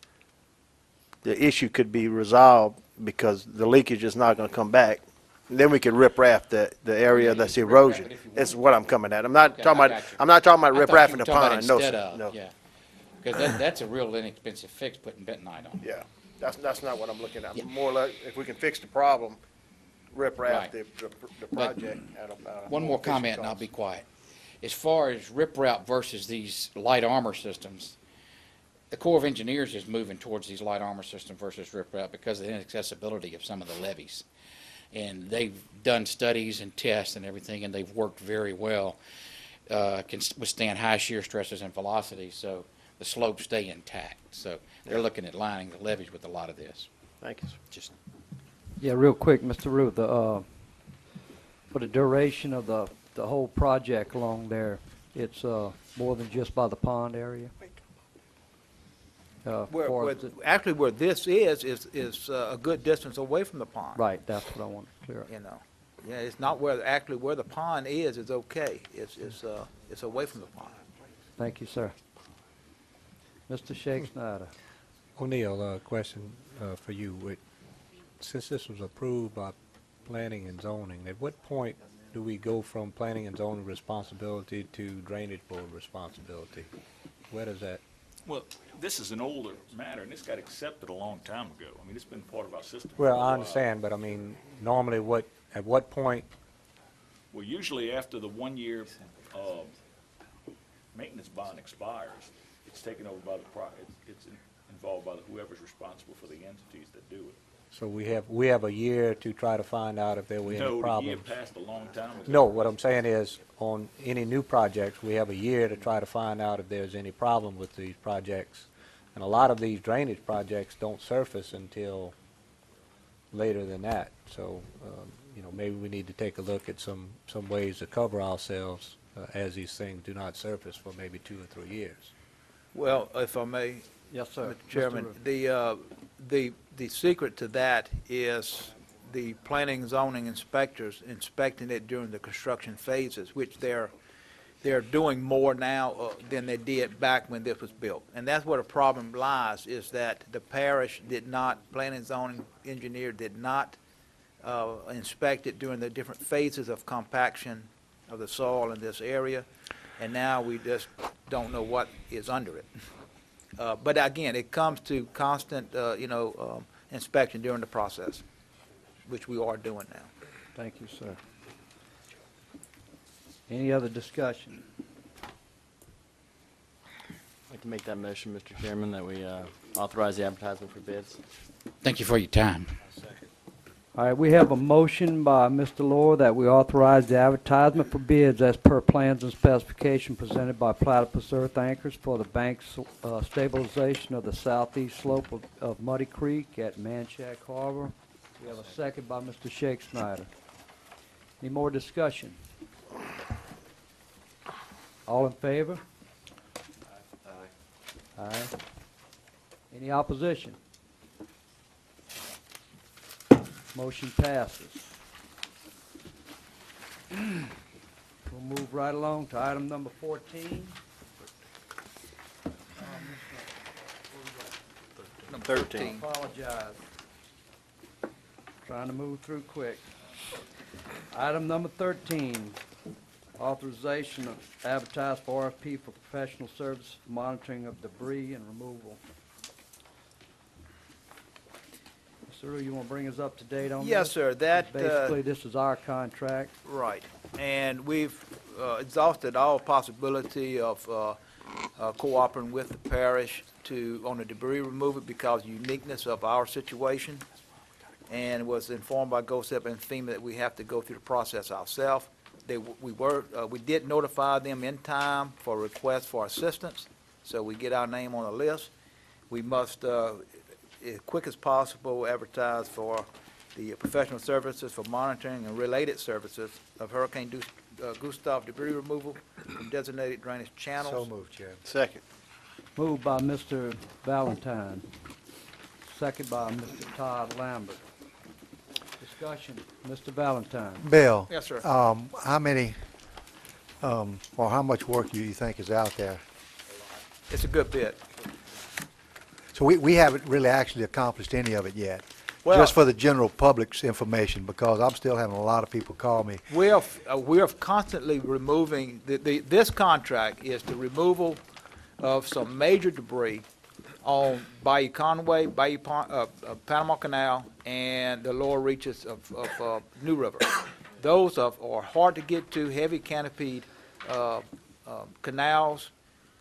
the issue could be resolved because the leakage is not going to come back. Then we could riprap the area that's erosion. That's what I'm coming at. I'm not Okay, talking I about, got you. I'm not talking about I thought you riprapping were the talking about pond. No, instead sir. of, No. yeah. Because that's a real inexpensive fix, putting bentonite on. Yeah, that's not what I'm looking at. Yeah. More like, if we can fix the problem, riprap Right. the But project at a One more efficient comment, and I'll cost. be quiet. As far as riprap versus these light armor systems, the Corps of Engineers is moving towards these light armor systems versus riprap because of the inaccessibility of some of the levees. And they've done studies and tests and everything, and they've worked very well, can withstand high shear stresses and velocities, so the slopes stay intact. So they're looking at lining the levees with a lot of this. Thank you, sir. Just Yeah, real quick, Mr. Ruth, for the duration of the whole project along there, it's more than just by the pond area? Actually, where this is a good distance away from the pond. Right, that's what I want to clear up. You know, yeah, it's not where the pond is okay. It's away from the pond. Thank you, sir. Mr. Shake Snyder. O'Neill, question for you. Since this was approved by planning and zoning, at what point do we go from planning and zoning responsibility to drainage board responsibility? Where does that? Well, this is an older matter, and this got accepted a long time ago. I mean, it's been part of our system. for a Well, I while. understand, but I mean, normally at what point? Well, usually after the 1 year maintenance bond expires, it's taken over by it's involved by whoever's responsible for the entities that do it. So we have a year to try to find out if there were any No, the year problems. passed a long time ago. No, what I'm saying is, on any new projects, we have a year to try to find out if there's any problem with these projects. And a lot of these drainage projects don't surface until later than that. So, maybe we need to take a look at some ways to cover ourselves as these things do not surface for maybe 2 or 3 years. Well, if I may, Yes, sir. Mr. Chairman, the secret to that is the planning and zoning inspectors inspecting it during the construction phases, which they're doing more now than they did back when this was built. And that's where the problem lies, is that the parish did not, planning and zoning engineer did not inspect it during the different phases of compaction of the soil in this area, and now we just don't know what is under it. But again, it comes to constant, inspection during the process, which we are doing now. Thank you, sir. Any other discussion? I'd like to make that motion, Mr. Chairman, that we authorize the advertisement for bids. Thank you for your time. All right, we have a motion by Mr. Lohr that we authorize the advertisement for bids as per plans and specification presented by Platypus Earth Anchors for the bank stabilization of the southeast slope of Muddy Creek at Manchac Harbor. We have a second by Mr. Shake Snyder. Any more discussion? All in favor? Aye. Any opposition? Motion passes. We'll move right along to item number 14. Number 13. Apologize. Trying to move through quick. Item number 13, authorization of advertise for RFP for professional service monitoring of debris and removal. Mr. Rue, you want to bring us up to date on this? Yes, sir. That, Basically, this is our contract. right. And we've exhausted all possibility of cooperating with the parish on the debris removal because of the uniqueness of our situation, and was informed by GOSEP and FEMA that we have to go through the process ourselves. We did notify them in time for requests for assistance, so we get our name on the list. We must, as quick as possible, advertise for the professional services for monitoring and related services of Hurricane Gustav debris removal from designated drainage channels. So moved, Chairman. Second. Moved by Mr. Valentine, second by Mr. Todd Lambert. Discussion, Mr. Valentine. Bill. Yes, sir. How many, or how much work do you think is out there? It's a good bit. So we haven't really actually accomplished any of it yet. Well, Just for the general public's information, because I'm still having a lot of people call me. we are constantly removing, this contract is the removal of some major debris on Bayou Conway, Panama Canal, and the lower reaches of New River. Those are hard to get to, heavy canopied canals.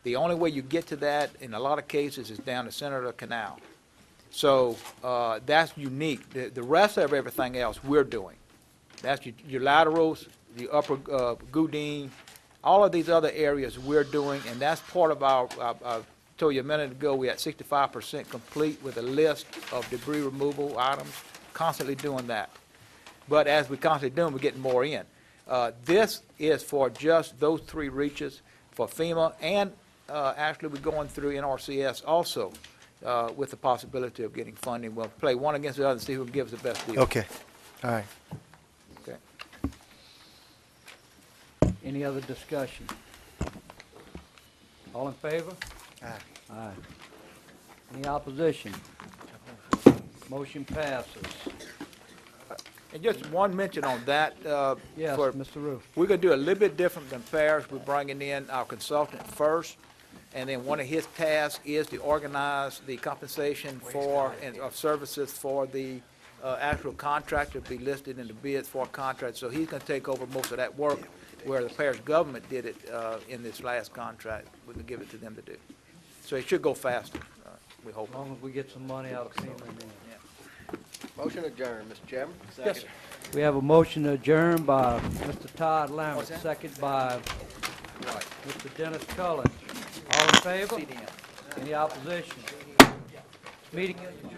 The only way you get to that, in a lot of cases, is down the center of the canal. So that's unique. The rest of everything else we're doing. That's your laterals, the upper Goudin, all of these other areas we're doing, and that's part of our I told you a minute ago, we're at 65% complete with a list of debris removal items, constantly doing that. But as we constantly do, we're getting more in. This is for just those three reaches for FEMA, and actually we're going through NRCS also with the possibility of getting funding. We'll play one against the other and see who gives the best deal. Okay, all right. Okay. Any other discussion? All in favor? Aye. Aye. Any opposition? Motion passes. And just one mention on that. Yes, for- Mr. Roof. We're going to do a little bit different than Parish. We're bringing in our consultant first, and then one of his tasks is to organize the compensation for, and of services for the actual contractor to be listed in the bids for a contract. So he's going to take over most of that work, where the parish government did it in this last contract. We're going to give it to them to do. So it should go faster, we hope. As long as we get some money out of FEMA. Motion adjourned, Mr. Chairman. Yes, sir. We have a motion adjourned by Mr. Todd Lambert, second by Mr. Dennis Cullen. All in favor? Any opposition? Meeting is adjourned.